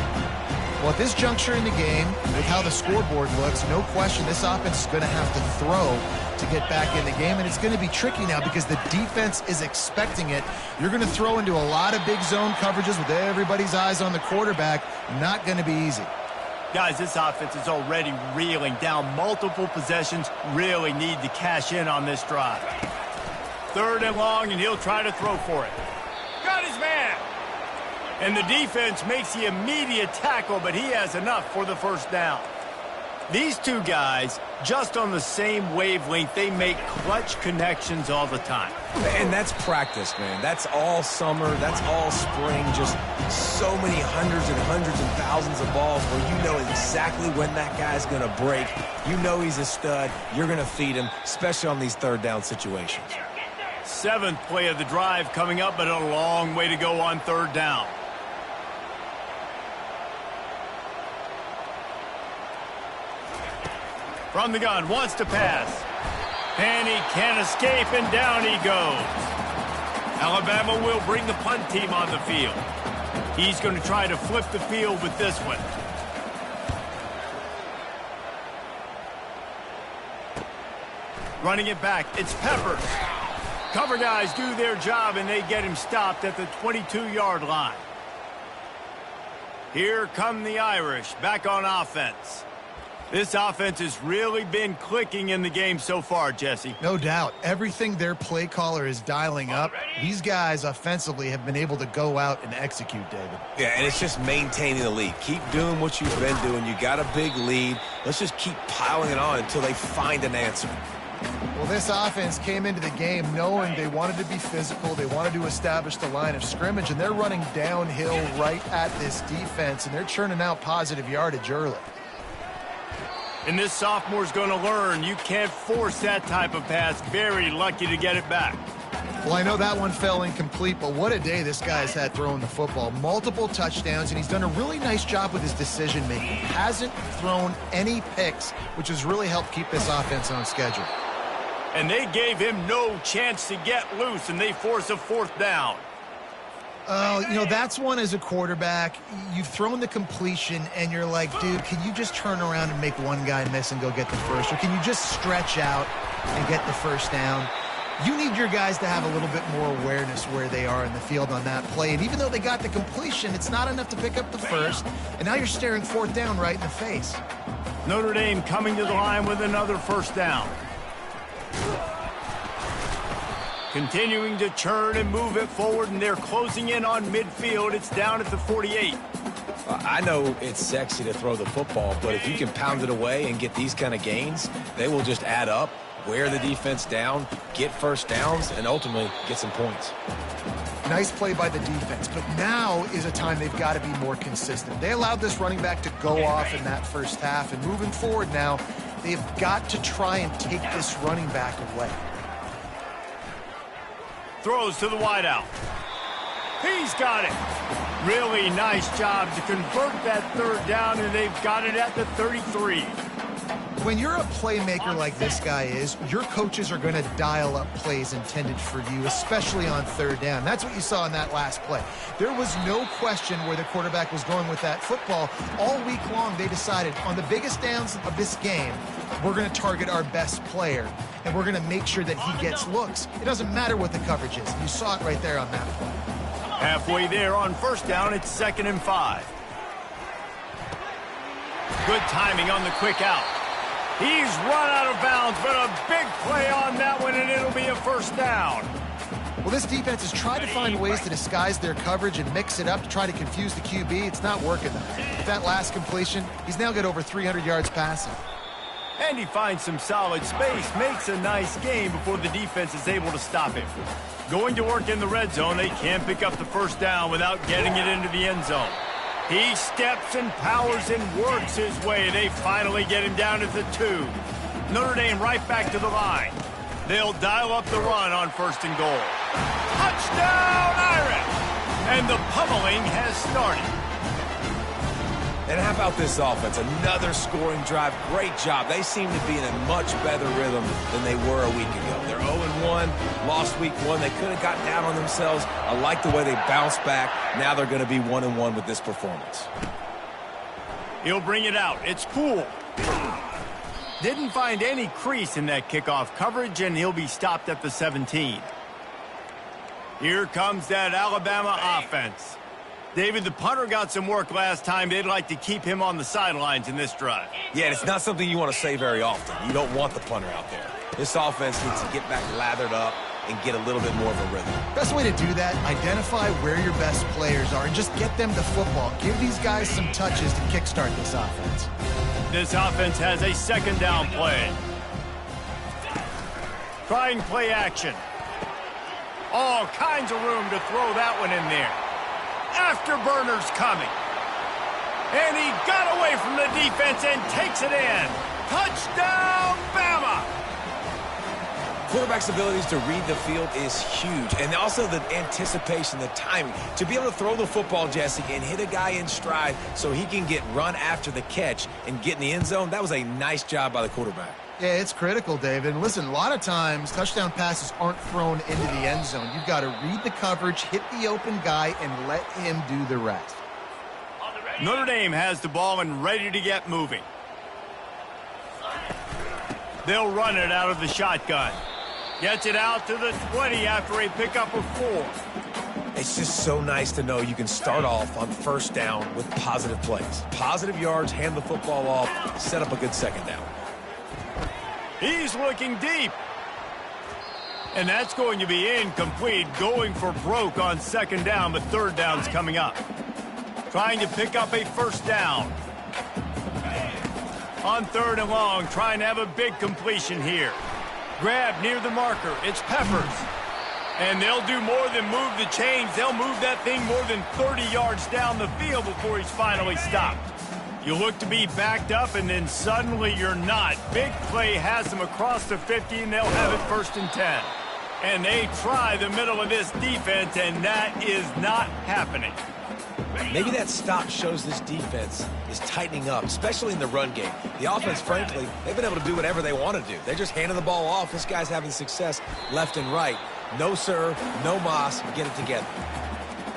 S2: Well, at this juncture in the game, with how the scoreboard looks, no question this offense is going to have to throw to get back in the game, and it's going to be tricky now because the defense is expecting it. You're going to throw into a lot of big zone coverages with everybody's eyes on the quarterback. Not going to be easy.
S1: Guys, this offense is already reeling down multiple possessions. Really need to cash in on this drive. Third and long, and he'll try to throw for it. Got his man. And the defense makes the immediate tackle, but he has enough for the first down. These two guys, just on the same wavelength, they make clutch connections all the time.
S3: And that's practice, man. That's all summer. That's all spring. Just so many hundreds and thousands of balls where you know exactly when that guy's going to break. You know he's a stud. You're going to feed him, especially on these third down situations.
S1: Seventh play of the drive coming up, but a long way to go on third down. From the gun, wants to pass. And he can't escape, and down he goes. Alabama will bring the punt team on the field. He's going to try to flip the field with this one. Running it back, it's Peppers. Cover guys do their job, and they get him stopped at the 22-yard line. Here come the Irish, back on offense. This offense has really been clicking in the game so far, Jesse.
S2: No doubt. Everything their play caller is dialing up, these guys offensively have been able to go out and execute, David.
S3: Yeah, and it's just maintaining the lead. Keep doing what you've been doing. You got a big lead. Let's just keep piling it on until they find an answer.
S2: Well, this offense came into the game knowing they wanted to be physical. They wanted to establish the line of scrimmage, and they're running downhill right at this defense, and they're churning out positive yardage early.
S1: And this sophomore's going to learn you can't force that type of pass. Very lucky to get it back.
S2: Well, I know that one fell incomplete, but what a day this guy's had throwing the football. Multiple touchdowns, and he's done a really nice job with his decision-making. Hasn't thrown any picks, which has really helped keep this offense on schedule.
S1: And they gave him no chance to get loose, and they force a fourth down.
S2: You know, that's one as a quarterback. You've thrown the completion, and you're like, dude, can you just turn around and make one guy miss and go get the first? Or can you just stretch out and get the first down? You need your guys to have a little bit more awareness where they are in the field on that play. And even though they got the completion, it's not enough to pick up the first. And now you're staring fourth down right in the face.
S1: Notre Dame coming to the line with another first down. Continuing to churn and move it forward, and they're closing in on midfield. It's down at the 48.
S3: I know it's sexy to throw the football, but if you can pound it away and get these kind of gains, they will just add up, wear the defense down, get first downs, and ultimately get some points.
S2: Nice play by the defense, but now is a time they've got to be more consistent. They allowed this running back to go off in that first half, and moving forward now, they've got to try and take this running back away.
S1: Throws to the wideout. He's got it. Really nice job to convert that third down, and they've got it at the 33.
S2: When you're a playmaker like this guy is, your coaches are going to dial up plays intended for you, especially on third down. That's what you saw in that last play. There was no question where the quarterback was going with that football. All week long, they decided on the biggest downs of this game, we're going to target our best player, and we're going to make sure that he gets looks. It doesn't matter what the coverage is. You saw it right there on that play.
S1: Halfway there on first down, it's 2nd and 5. Good timing on the quick out. He's run out of bounds, but a big play on that one, and it'll be a first down.
S2: Well, this defense has tried to find ways to disguise their coverage and mix it up to try to confuse the QB. It's not working, though. With that last completion, he's now got over 300 yards passing.
S1: And he finds some solid space, makes a nice game before the defense is able to stop him. Going to work in the red zone, they can't pick up the first down without getting it into the end zone. He steps and powers and works his way. They finally get him down at the 2. Notre Dame right back to the line. They'll dial up the run on 1st and goal. Touchdown, Irish! And the pummeling has started.
S3: And how about this offense? Another scoring drive. Great job. They seem to be in a much better rhythm than they were a week ago. They're 0-1, lost week 1. They could have gotten down on themselves. I like the way they bounced back. Now they're going to be 1-1 with this performance.
S1: He'll bring it out. It's Poole. Didn't find any crease in that kickoff coverage, and he'll be stopped at the 17. Here comes that Alabama offense. David, the punter got some work last time. They'd like to keep him on the sidelines in this drive.
S3: Yeah, and it's not something you want to say very often. You don't want the punter out there. This offense needs to get back lathered up and get a little bit more of a rhythm.
S2: Best way to do that, identify where your best players are and just get them the football. Give these guys some touches to kickstart this offense.
S1: This offense has a 2nd down play. Trying play action. All kinds of room to throw that one in there. Afterburners coming. And he got away from the defense and takes it in. Touchdown, Bama!
S3: Quarterback's abilities to read the field is huge. And also the anticipation, the timing. To be able to throw the football, Jesse, and hit a guy in stride so he can get run after the catch and get in the end zone, that was a nice job by the quarterback.
S2: Yeah, it's critical, David. And listen, a lot of times, touchdown passes aren't thrown into the end zone. You've got to read the coverage, hit the open guy, and let him do the rest.
S1: Notre Dame has the ball and ready to get moving. They'll run it out of the shotgun. Gets it out to the 20 after a pickup of 4.
S3: It's just so nice to know you can start off on first down with positive plays. Positive yards, hand the football off, set up a good 2nd down.
S1: He's looking deep. And that's going to be incomplete. Going for broke on 2nd down, but 3rd down's coming up. Trying to pick up a 1st down. On 3rd and long, trying to have a big completion here. Grab near the marker. It's Peppers. And they'll do more than move the chains. They'll move that thing more than 30 yards down the field before he's finally stopped. You look to be backed up, and then suddenly you're not. Big play has them across the 50, and they'll have it 1st and 10. And they try the middle of this defense, and that is not happening.
S3: Maybe that stop shows this defense is tightening up, especially in the run game. The offense, frankly, they've been able to do whatever they want to do. They're just handing the ball off. This guy's having success left and right. No serve, no moss, get it together.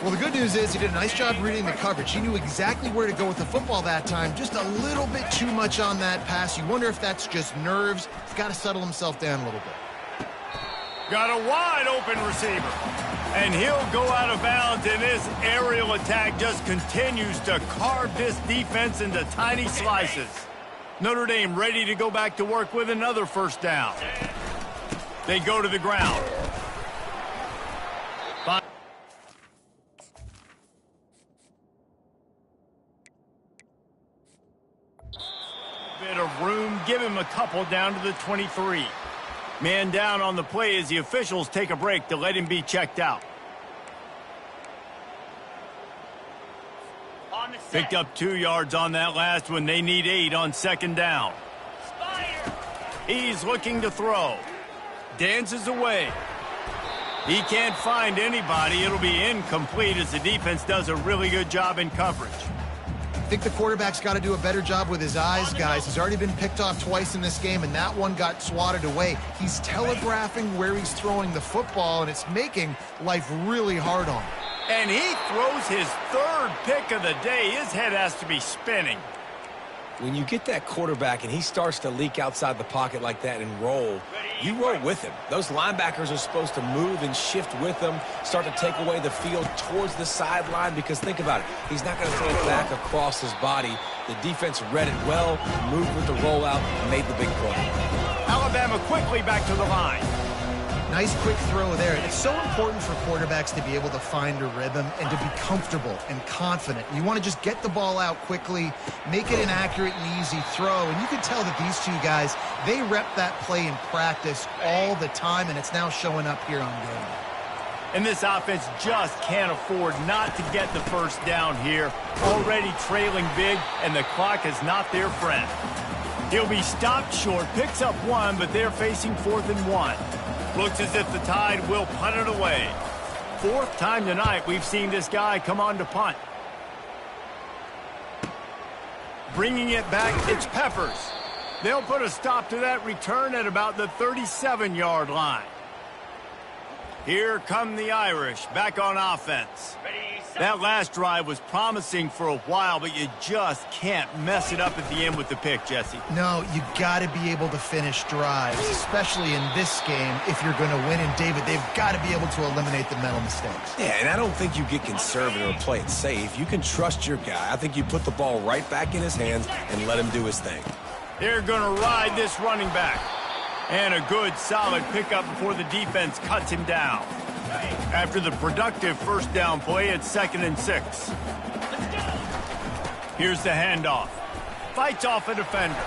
S2: Well, the good news is he did a nice job reading the coverage. He knew exactly where to go with the football that time. Just a little bit too much on that pass. You wonder if that's just nerves. He's got to settle himself down a little bit.
S1: Got a wide open receiver. And he'll go out of bounds, and this aerial attack just continues to carve this defense into tiny slices. Notre Dame ready to go back to work with another 1st down. They go to the ground. Bit of room, give him a couple down to the 23. Man down on the play as the officials take a break to let him be checked out. Picked up 2 yards on that last one. They need 8 on 2nd down. He's looking to throw. Dances away. He can't find anybody. It'll be incomplete as the defense does a really good job in coverage.
S2: think the quarterback's got to do a better job with his eyes, guys. He's already been picked off twice in this game, and that one got swatted away. He's telegraphing where he's throwing the football, and it's making life really hard on him.
S1: And he throws his third pick of the day. His head has to be spinning.
S3: When you get that quarterback and he starts to leak outside the pocket like that and roll, you roll with him. Those linebackers are supposed to move and shift with him, start to take away the field towards the sideline, because think about it. He's not going to throw it back across his body. The defense read it well, moved with the rollout, and made the big play.
S1: Alabama quickly back to the line.
S2: Nice quick throw there. It's so important for quarterbacks to be able to find a rhythm and to be comfortable and confident. You want to just get the ball out quickly, make it an accurate and easy throw. And you can tell that these two guys, they rep that play in practice all the time, and it's now showing up here on game.
S1: And this offense just can't afford not to get the first down here. Already trailing big, and the clock is not their friend. He'll be stopped short, picks up one, but they're facing 4th and 1. Looks as if the Tide will punt it away. 4th time tonight we've seen this guy come on to punt. Bringing it back, it's Peppers. They'll put a stop to that return at about the 37-yard line. Here come the Irish back on offense. That last drive was promising for a while, but you just can't mess it up at the end with the pick, Jesse.
S2: No, you got to be able to finish drives, especially in this game if you're going to win. And, David, they've got to be able to eliminate the mental mistakes.
S3: Yeah, and I don't think you get conservative or play it safe. You can trust your guy. I think you put the ball right back in his hands and let him do his thing.
S1: They're going to ride this running back. And a good, solid pickup before the defense cuts him down. After the productive first down play, it's 2nd and 6. Here's the handoff. Fights off a defender.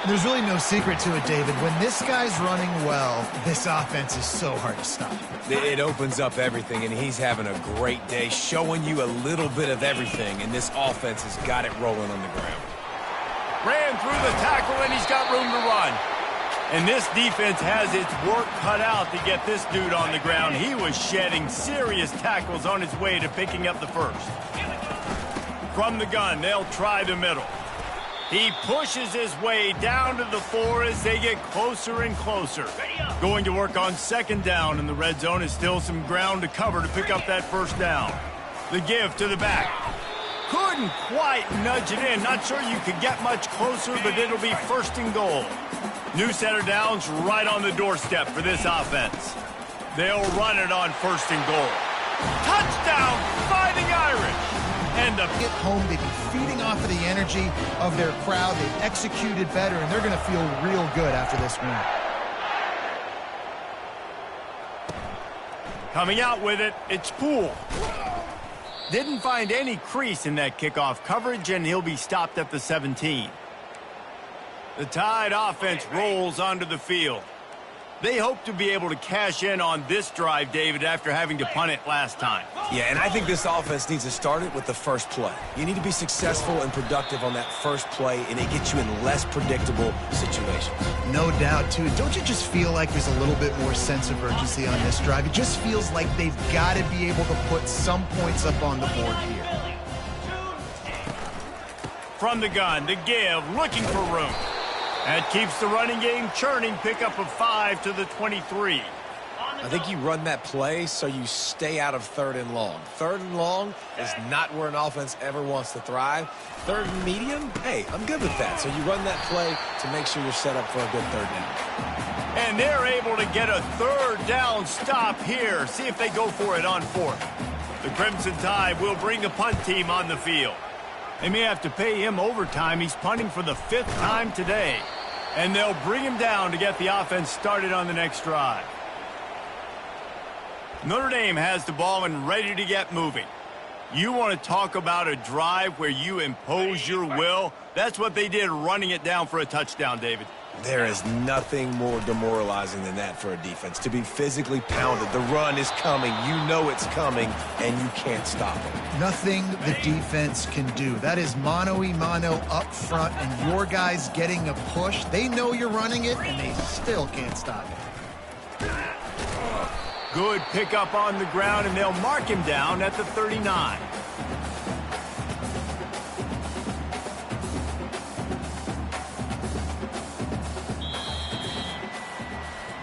S2: There's really no secret to it, David. When this guy's running well, this offense is so hard to stop.
S3: It opens up everything, and he's having a great day, showing you a little bit of everything, and this offense has got it rolling on the ground.
S1: Ran through the tackle, and he's got room to run. And this defense has its work cut out to get this dude on the ground. He was shedding serious tackles on his way to picking up the first. From the gun, they'll try the middle. He pushes his way down to the 4 as they get closer and closer. Going to work on 2nd down, and the red zone is still some ground to cover to pick up that first down. The give to the back. Couldn't quite nudge it in. Not sure you could get much closer, but it'll be 1st and goal. New set of downs right on the doorstep for this offense. They'll run it on 1st and goal. Touchdown, Fighting Irish! And the
S2: Get home, they've been feeding off of the energy of their crowd. They've executed better, and they're going to feel real good after this win.
S1: coming out with it, it's Poole. Didn't find any crease in that kickoff coverage, and he'll be stopped at the 17. The Tide offense rolls onto the field. They hope to be able to cash in on this drive, David, after having to punt it last time.
S3: Yeah, and I think this offense needs to start it with the first play. You need to be successful and productive on that first play, and it gets you in less predictable situations.
S2: No doubt, too. Don't you just feel like there's a little bit more sense of urgency on this drive? It just feels like they've got to be able to put some points up on the board here.
S1: From the gun, the give, looking for room. That keeps the running game churning. Pickup of 5 to the 23.
S3: I think you run that play so you stay out of 3rd and long. 3rd and long is not where an offense ever wants to thrive. 3rd and medium, hey, I'm good with that. So you run that play to make sure you're set up for a good 3rd down.
S1: And they're able to get a 3rd down stop here. See if they go for it on 4th. The Crimson Tide will bring the punt team on the field. They may have to pay him overtime. He's punting for the 5th time today. And they'll bring him down to get the offense started on the next drive. Notre Dame has the ball and ready to get moving. You want to talk about a drive where you impose your will? That's what they did, running it down for a touchdown, David.
S3: There is nothing more demoralizing than that for a defense. To be physically pounded. The run is coming. You know it's coming, and you can't stop it.
S2: Nothing the defense can do. That is mano-a-mano up front, and your guys getting a push. They know you're running it, and they still can't stop it.
S1: Good pickup on the ground, and they'll mark him down at the 39.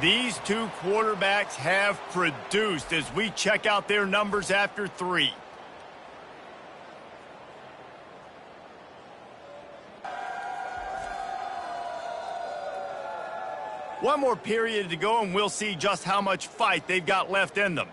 S1: These two quarterbacks have produced as we check out their numbers after 3. One more period to go, and we'll see just how much fight they've got left in them.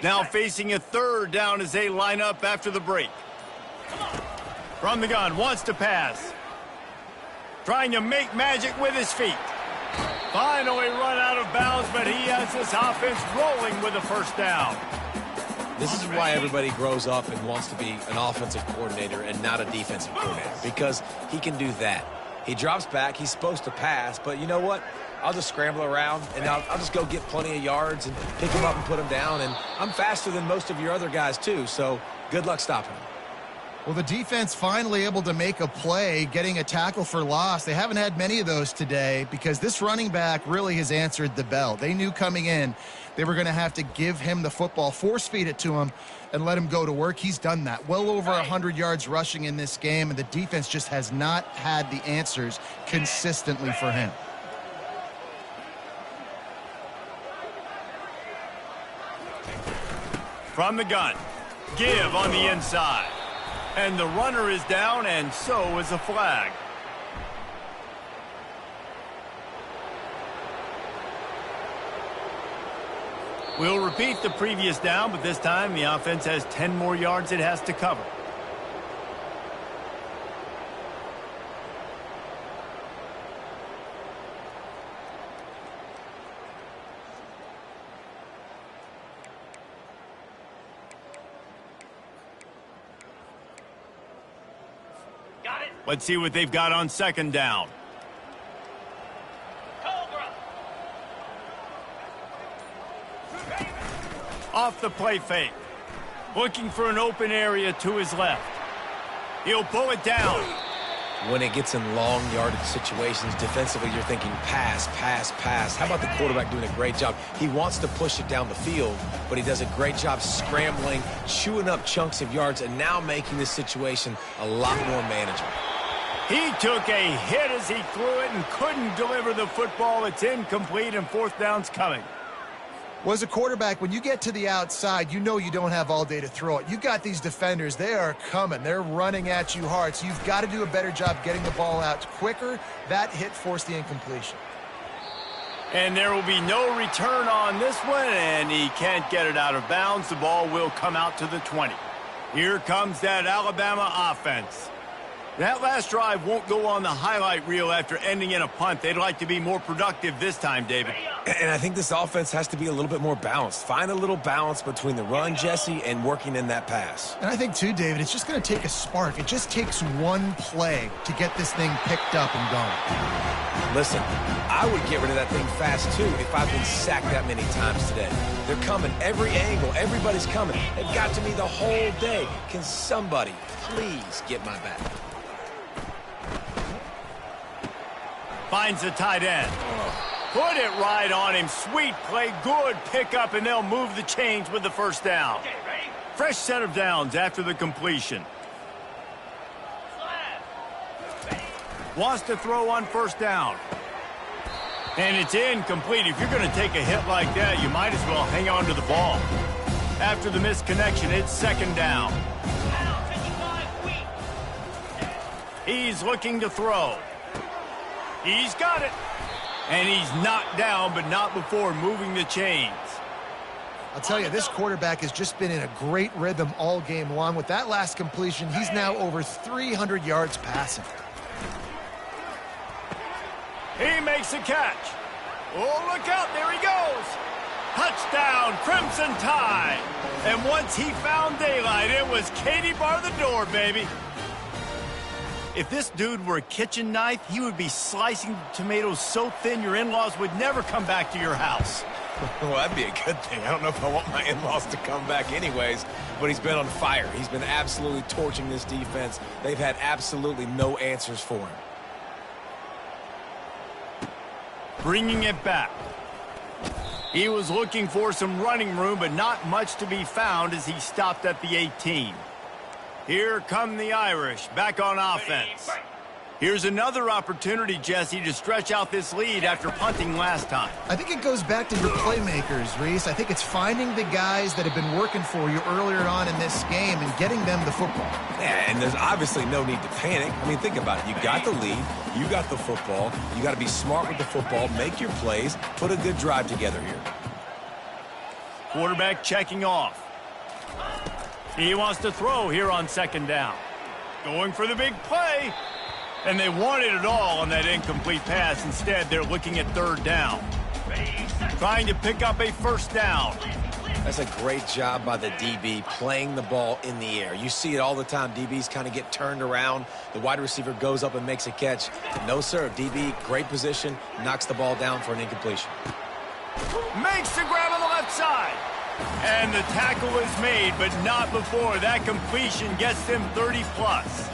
S1: Now facing a third down as they line up after the break. From the gun, wants to pass. Trying to make magic with his feet. Finally run out of bounds, but he has this offense rolling with a first down.
S3: This is why everybody grows up and wants to be an offensive coordinator and not a defensive coordinator, because he can do that. He drops back, he's supposed to pass, but you know what? I'll just scramble around, and I'll just go get plenty of yards and pick him up and put him down, and I'm faster than most of your other guys too, so good luck stopping him.
S2: Well, the defense finally able to make a play, getting a tackle for loss. They haven't had many of those today because this running back really has answered the bell. They knew coming in they were going to have to give him the football, force feed it to him, and let him go to work. He's done that. Well over 100 yards rushing in this game, and the defense just has not had the answers consistently for him.
S1: From the gun, give on the inside. And the runner is down, and so is a flag. We'll repeat the previous down, but this time the offense has 10 more yards it has to cover. Let's see what they've got on second down. Off the play fake. Looking for an open area to his left. He'll pull it down.
S3: When it gets in long yardage situations, defensively you're thinking pass, pass, pass. How about the quarterback doing a great job? He wants to push it down the field, but he does a great job scrambling, chewing up chunks of yards, and now making this situation a lot more manageable.
S1: He took a hit as he threw it and couldn't deliver the football. It's incomplete, and fourth down's coming.
S2: Well, as a quarterback, when you get to the outside, you know you don't have all day to throw it. You got these defenders. They are coming. They're running at you hard, so you've got to do a better job getting the ball out quicker. That hit forced the incompletion.
S1: And there will be no return on this one, and he can't get it out of bounds. The ball will come out to the 20. Here comes that Alabama offense. That last drive won't go on the highlight reel after ending in a punt. They'd like to be more productive this time, David.
S3: And I think this offense has to be a little bit more balanced. Find a little balance between the run, Jesse, and working in that pass.
S2: And I think, too, David, it's just going to take a spark. It just takes one play to get this thing picked up and going.
S3: Listen, I would get rid of that thing fast, too, if I've been sacked that many times today. They're coming every angle. Everybody's coming. They've got to me the whole day. Can somebody please get my back?
S1: Finds the tight end. Put it right on him. Sweet play. Good pickup, and they'll move the chains with the first down. Fresh set of downs after the completion. Wants to throw on first down. And it's incomplete. If you're going to take a hit like that, you might as well hang on to the ball. After the missed connection, it's second down. He's looking to throw. He's got it. And he's knocked down, but not before moving the chains.
S2: I'll tell you, this quarterback has just been in a great rhythm all game long. With that last completion, he's now over 300 yards passing.
S1: He makes a catch. Oh, look out. There he goes. Touchdown, Crimson Tide. And once he found daylight, it was Katie bar the door, baby. If this dude were a kitchen knife, he would be slicing tomatoes so thin your in-laws would never come back to your house.
S3: Well, that'd be a good thing. I don't know if I want my in-laws to come back anyways, but he's been on fire. He's been absolutely torching this defense. They've had absolutely no answers for him.
S1: Bringing it back. He was looking for some running room, but not much to be found as he stopped at the 18. Here come the Irish, back on offense. Here's another opportunity, Jesse, to stretch out this lead after punting last time.
S2: I think it goes back to your playmakers, Reese. I think it's finding the guys that have been working for you earlier on in this game and getting them the football.
S3: Yeah, and there's obviously no need to panic. I mean, think about it. You got the lead. You got the football. You got to be smart with the football, make your plays, put a good drive together here.
S1: Quarterback checking off. He wants to throw here on second down. Going for the big play. And they wanted it all on that incomplete pass. Instead, they're looking at third down. Trying to pick up a first down.
S3: That's a great job by the DB playing the ball in the air. You see it all the time. DBs kind of get turned around. The wide receiver goes up and makes a catch. No, sir. DB, great position, knocks the ball down for an incompletion.
S1: Makes the grab on the left side. And the tackle is made, but not before that completion gets them 30-plus.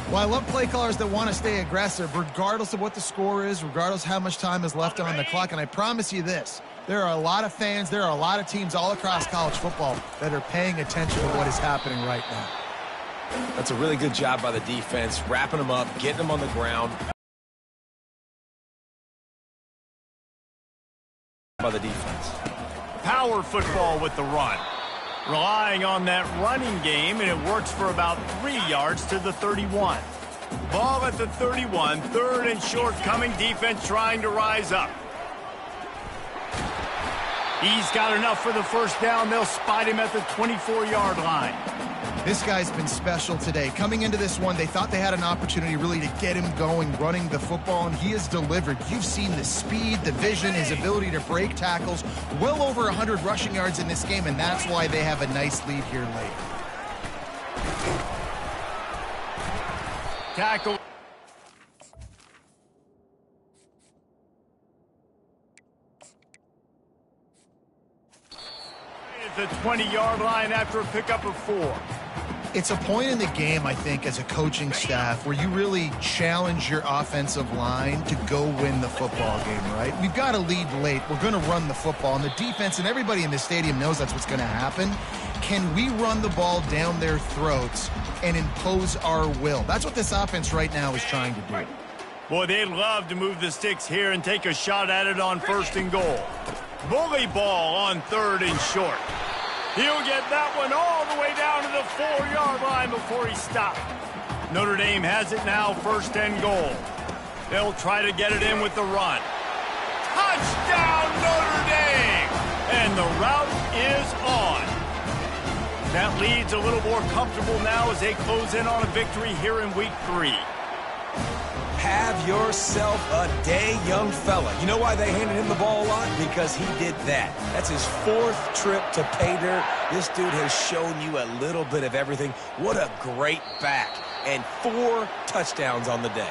S2: Well, I love play callers that want to stay aggressive, regardless of what the score is, regardless how much time is left on the clock. And I promise you this, there are a lot of fans, there are a lot of teams all across college football that are paying attention to what is happening right now.
S3: That's a really good job by the defense, wrapping them up, getting them on the ground. By the defense.
S1: Power football with the run. Relying on that running game, and it works for about 3 yards to the 31. Ball at the 31, third and short coming, defense trying to rise up. He's got enough for the first down. They'll spot him at the 24-yard line.
S2: This guy's been special today. Coming into this one, they thought they had an opportunity really to get him going, running the football, and he has delivered. You've seen the speed, the vision, his ability to break tackles. Well over 100 rushing yards in this game, and that's why they have a nice lead here late.
S1: Tackle. At the 20-yard line after a pickup of 4.
S2: It's a point in the game, I think, as a coaching staff where you really challenge your offensive line to go win the football game, right? We've got to lead late. We're going to run the football, and the defense and everybody in the stadium knows that's what's going to happen. Can we run the ball down their throats and impose our will? That's what this offense right now is trying to do.
S1: Boy, they'd love to move the sticks here and take a shot at it on first and goal. Bully ball on third and short. He'll get that one all the way down to the 4-yard line before he stopped. Notre Dame has it now, first and goal. They'll try to get it in with the run. Touchdown, Notre Dame! And the route is on. That lead's a little more comfortable now as they close in on a victory here in week 3.
S3: Have yourself a day, young fella. You know why they handed him the ball a lot? Because he did that. That's his 4th trip to pay dirt. This dude has shown you a little bit of everything. What a great back. And 4 touchdowns on the day.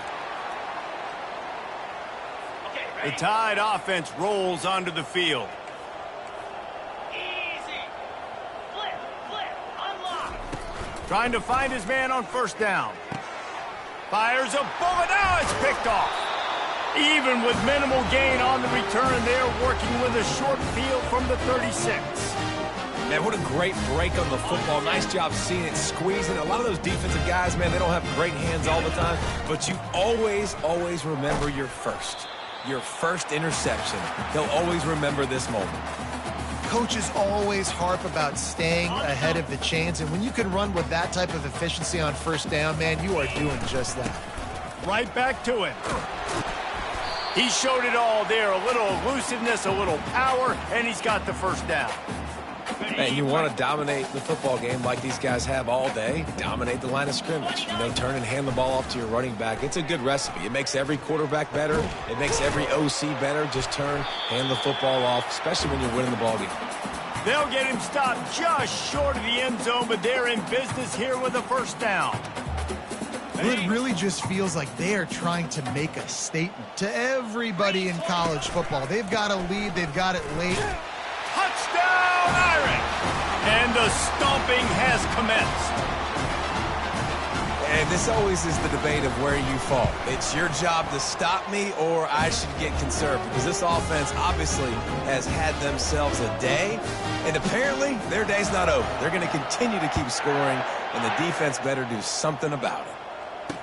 S1: The Tide offense rolls onto the field.
S5: Easy. Flip, unlock.
S1: Trying to find his man on first down. Fires a bullet. Now it's picked off. Even with minimal gain on the return, they're working with a short field from the 36.
S3: Man, what a great break on the football. Nice job seeing it, squeezing. A lot of those defensive guys, man, they don't have great hands all the time, but you always remember your first interception. They'll always remember this moment.
S2: Coaches always harp about staying ahead of the chains, and when you can run with that type of efficiency on first down, man, you are doing just that.
S1: Right back to him. He showed it all there. A little elusiveness, a little power, and he's got the first down.
S3: And you want to dominate the football game like these guys have all day. Dominate the line of scrimmage. You know, turn and hand the ball off to your running back. It's a good recipe. It makes every quarterback better. It makes every OC better. Just turn, hand the football off, especially when you're winning the ball game.
S1: They'll get him stopped just short of the end zone, but they're in business here with a first down.
S2: It really just feels like they are trying to make a statement to everybody in college football. They've got a lead. They've got it late.
S1: Touchdown, Irish! And the stomping has commenced.
S3: And this always is the debate of where you fall. It's your job to stop me or I should get conserved, because this offense obviously has had themselves a day, and apparently their day's not over. They're going to continue to keep scoring, and the defense better do something about it.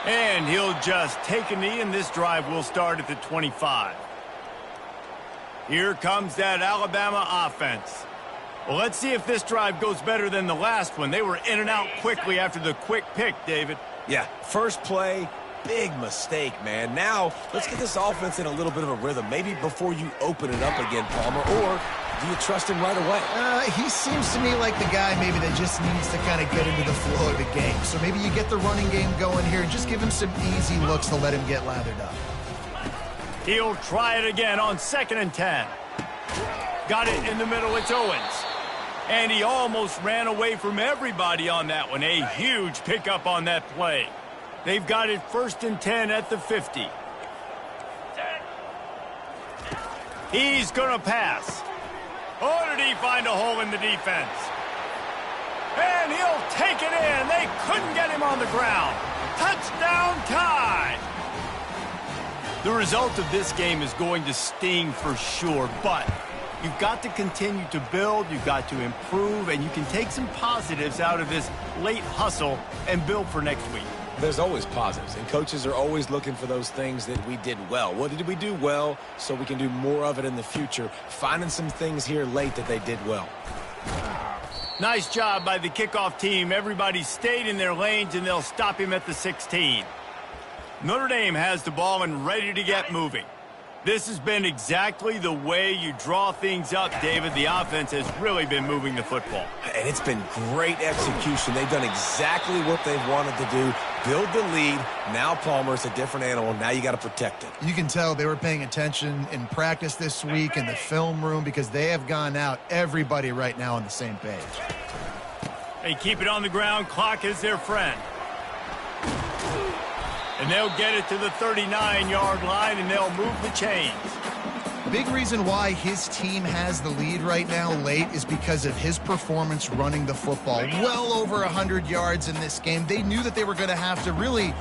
S1: And he'll just take a knee, and this drive will start at the 25. Here comes that Alabama offense. Well, let's see if this drive goes better than the last one. They were in and out quickly after the quick pick, David.
S3: Yeah, first play, big mistake, man. Now, let's get this offense in a little bit of a rhythm. Maybe before you open it up again, Palmer, or Do you trust him right away?
S2: He seems to me like the guy maybe that just needs to kind of get into the flow of the game. So maybe you get the running game going here and just give him some easy looks to let him get lathered up.
S1: He'll try it again on 2nd and 10. Got it in the middle. It's Owens. And he almost ran away from everybody on that one. A huge pickup on that play. They've got it 1st and 10 at the 50. He's going to pass. Oh, did he find a hole in the defense? And he'll take it in. They couldn't get him on the ground. Touchdown tie. The result of this game is going to sting for sure, but you've got to continue to build, you've got to improve, and you can take some positives out of this late hustle and build for next week.
S3: There's always positives, and coaches are always looking for those things that we did well. What did we do well so we can do more of it in the future? Finding some things here late that they did well.
S1: Nice job by the kickoff team. Everybody stayed in their lanes, and they'll stop him at the 16. Notre Dame has the ball and ready to get moving. This has been exactly the way you draw things up, David. The offense has really been moving the football.
S3: And it's been great execution. They've done exactly what they've wanted to do. Build the lead. Now Palmer's a different animal. Now you got to protect it.
S2: You can tell they were paying attention in practice this week in the film room because they have gone out, everybody right now on the same page.
S1: They keep it on the ground. Clock is their friend. And they'll get it to the 39-yard line, and they'll move the chains.
S2: Big reason why his team has the lead right now late is because of his performance running the football. Well over 100 yards in this game. They knew that they were going to have to really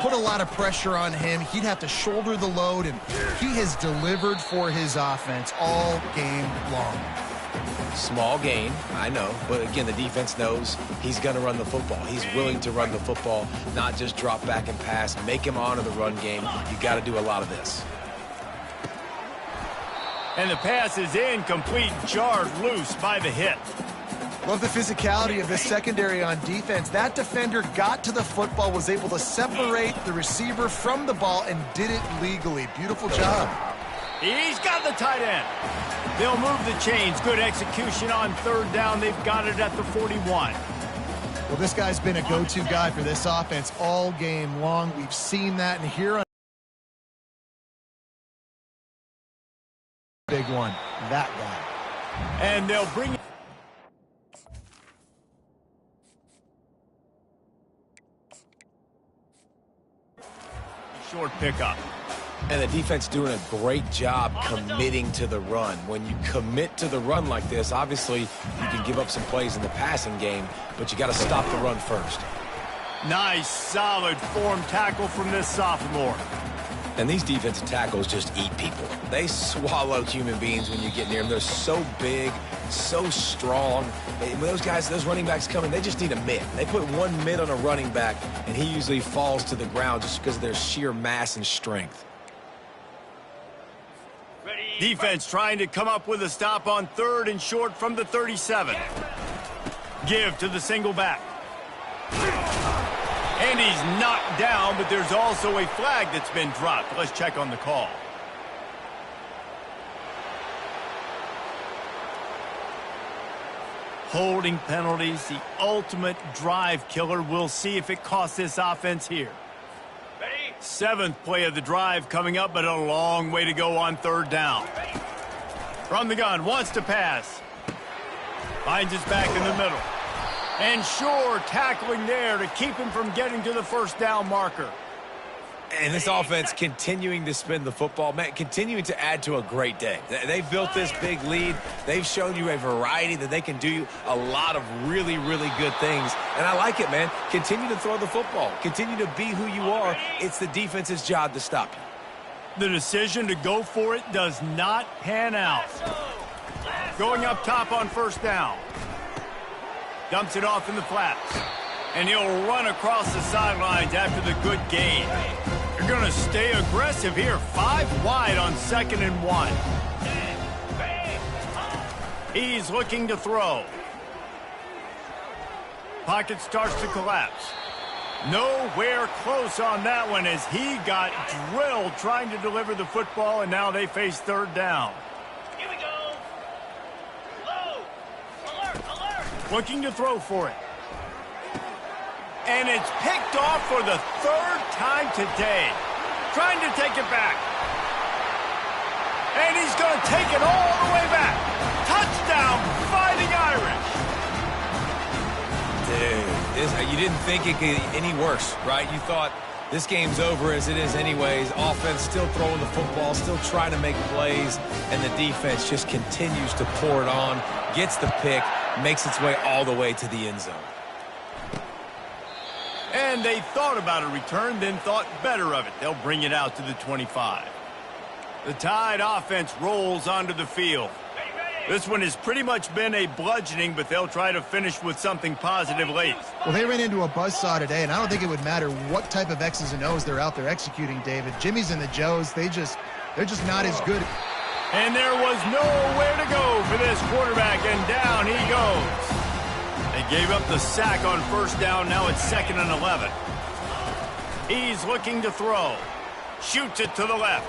S2: put a lot of pressure on him. He'd have to shoulder the load, and he has delivered for his offense all game long.
S3: Small gain, I know, but again, the defense knows he's going to run the football. He's willing to run the football, not just drop back and pass, make him honor the run game. You got to do a lot of this.
S1: And the pass is incomplete, jarred loose by the hit.
S2: Love the physicality of this secondary on defense. That defender got to the football, was able to separate the receiver from the ball, and did it legally. Beautiful job.
S1: He's got the tight end. They'll move the chains. Good execution on 3rd down. They've got it at the 41.
S2: Well, this guy's been a go-to guy for this offense all game long. We've seen that, and here on big one, that guy.
S1: And they'll bring it. Short pickup.
S3: And the defense doing a great job committing to the run. When you commit to the run like this, obviously you can give up some plays in the passing game, but you got to stop the run first.
S1: Nice, solid form tackle from this sophomore.
S3: And these defensive tackles just eat people. They swallow human beings when you get near them. They're so big, so strong. When those guys, those running backs come in, they just need a mid. They put one mid on a running back, and he usually falls to the ground just because of their sheer mass and strength.
S1: Defense trying to come up with a stop on 3rd and short from the 37. Give to the single back. And he's knocked down, but there's also a flag that's been dropped. Let's check on the call. Holding penalties, the ultimate drive killer. We'll see if it costs this offense here. 7th play of the drive coming up, but a long way to go on 3rd down. From the gun, wants to pass. Finds his back in the middle. And Shore tackling there to keep him from getting to the 1st down marker.
S3: And this offense continuing to spin the football, man, continuing to add to a great day. They've built this big lead. They've shown you a variety that they can do a lot of really, really good things. And I like it, man. Continue to throw the football. Continue to be who you are. It's the defense's job to stop you.
S1: The decision to go for it does not pan out. Going up top on 1st down. Dumps it off in the flats. And he'll run across the sidelines after the good gain. You're going to stay aggressive here. 5 wide on 2nd and 1. He's looking to throw. Pocket starts to collapse. Nowhere close on that one as he got drilled trying to deliver the football, and now they face 3rd down.
S5: Here we go.
S1: looking to throw for it. And it's picked off for the third time today. Trying to take it back. And he's going to take it all the way back. Touchdown, Fighting Irish.
S3: Dude, you didn't think it could get any worse, right? You thought this game's over as it is anyways. Offense still throwing the football, still trying to make plays, and the defense just continues to pour it on, gets the pick, makes its way all the way to the end zone.
S1: And they thought about a return, then thought better of it. They'll bring it out to the 25. The Tide offense rolls onto the field. This one has pretty much been a bludgeoning, but they'll try to finish with something positive late.
S2: Well, they ran into a buzzsaw today, and I don't think it would matter what type of X's and O's they're out there executing, David. Jimmy's and the Joes, they're just not as good.
S1: And there was nowhere to go for this quarterback, and down he goes. They gave up the sack on first down. Now it's 2nd and 11. He's looking to throw. Shoots it to the left.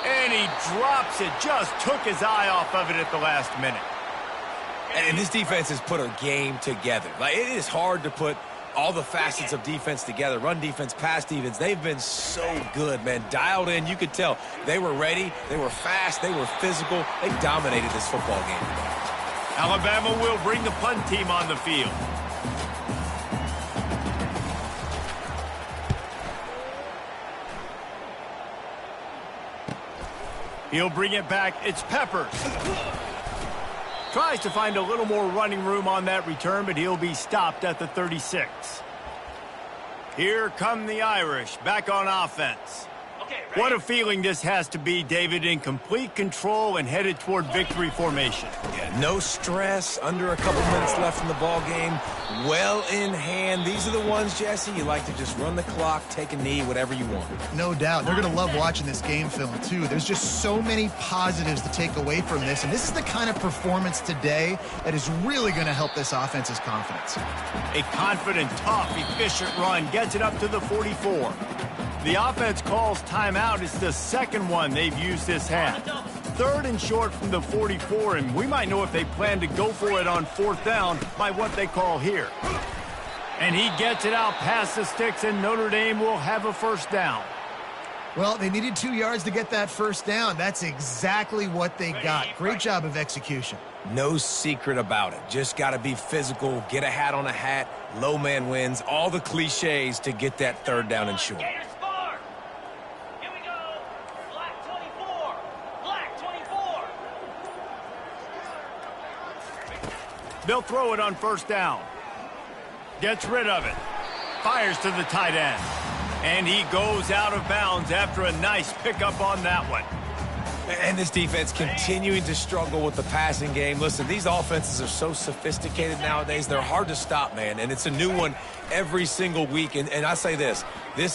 S1: And he drops it. Just took his eye off of it at the last minute.
S3: And this defense has put a game together. Like, it is hard to put all the facets of defense together. Run defense, pass defense. They've been so good, man. Dialed in. You could tell they were ready. They were fast. They were physical. They dominated this football game today.
S1: Alabama will bring the punt team on the field. He'll bring it back. It's Peppers. Tries to find a little more running room on that return, but he'll be stopped at the 36. Here come the Irish back on offense. What a feeling this has to be, David, in complete control and headed toward victory formation.
S3: Yeah, no stress, under a couple minutes left in the ball game, well in hand. These are the ones, Jesse, you like to just run the clock, take a knee, whatever you want.
S2: No doubt. They're going to love watching this game film, too. There's just so many positives to take away from this, and this is the kind of performance today that is really going to help this offense's confidence.
S1: A confident, tough, efficient run gets it up to the 44. The offense calls timeout. It's the second one they've used this half. 3rd and short from the 44, and we might know if they plan to go for it on 4th down by what they call here. And he gets it out past the sticks, and Notre Dame will have a first down.
S2: Well, they needed 2 yards to get that first down. That's exactly what they got. Great job of execution.
S3: No secret about it. Just got to be physical, get a hat on a hat, low man wins, all the cliches to get that 3rd down and short.
S1: They'll throw it on first down. Gets rid of it. Fires to the tight end. And he goes out of bounds after a nice pickup on that one.
S3: And this defense continuing to struggle with the passing game. Listen, these offenses are so sophisticated nowadays. They're hard to stop, man. And it's a new one every single week. And I say this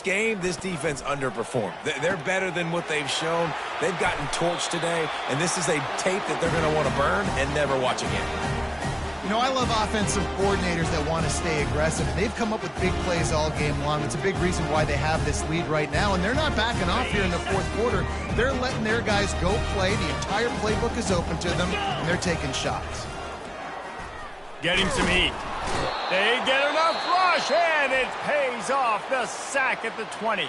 S3: game, this defense underperformed. They're better than what they've shown. They've gotten torched today. And this is a tape that they're going to want to burn and never watch again.
S2: You know, I love offensive coordinators that want to stay aggressive. They've come up with big plays all game long. It's a big reason why they have this lead right now, and they're not backing off here in the 4th quarter. They're letting their guys go play. The entire playbook is open to them, and they're taking shots.
S1: Getting some heat. They get enough rush, and it pays off. The sack at the 20.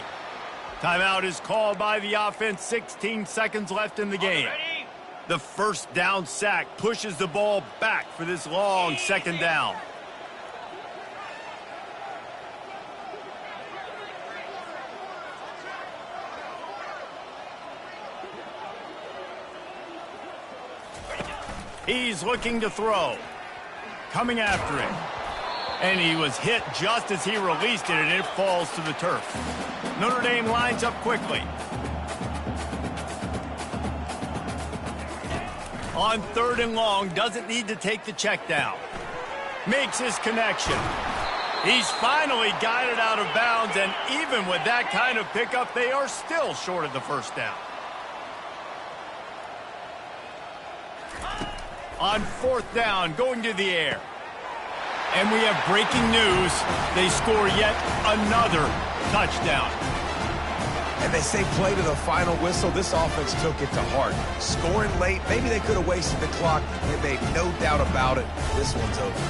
S1: Timeout is called by the offense. 16 seconds left in the game. The first down sack pushes the ball back for this long 2nd down. He's looking to throw. Coming after him. And he was hit just as he released it, and it falls to the turf. Notre Dame lines up quickly. On 3rd and long, doesn't need to take the check down. Makes his connection. He's finally got it out of bounds, and even with that kind of pickup, they are still short of the first down. On 4th down, going to the air. And we have breaking news. They score yet another touchdown.
S3: And they say play to the final whistle. This offense took it to heart. Scoring late, maybe they could have wasted the clock. They made no doubt about it. This one's over.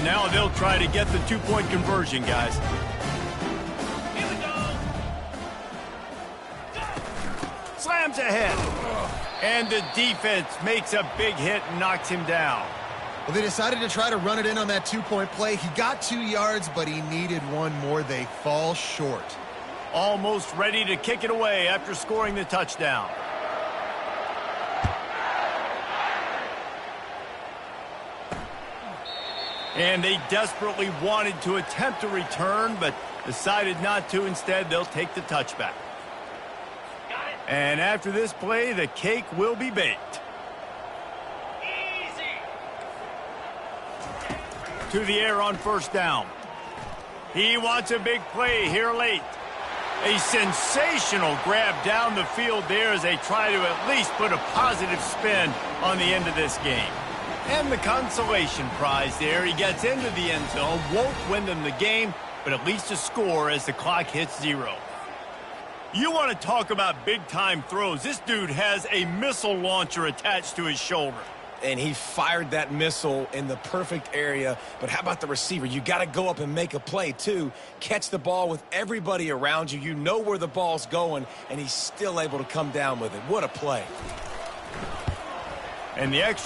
S1: And now they'll try to get the two-point conversion, guys.
S5: Here we go.
S1: Slams ahead. And the defense makes a big hit and knocks him down.
S2: Well, they decided to try to run it in on that two-point play. He got 2 yards, but he needed one more. They fall short.
S1: Almost ready to kick it away after scoring the touchdown. And they desperately wanted to attempt a return, but decided not to. Instead, they'll take the touchback.
S5: Got it.
S1: And after this play, the cake will be baked.
S5: Easy.
S1: To the air on first down. He wants a big play here late. A sensational grab down the field there as they try to at least put a positive spin on the end of this game. And the consolation prize there. He gets into the end zone, won't win them the game, but at least a score as the clock hits 0. You want to talk about big-time throws. This dude has a missile launcher attached to his shoulder.
S3: And he fired that missile in the perfect area. But how about the receiver? You got to go up and make a play, too. Catch the ball with everybody around you. You know where the ball's going, and he's still able to come down with it. What a play.
S1: And the extra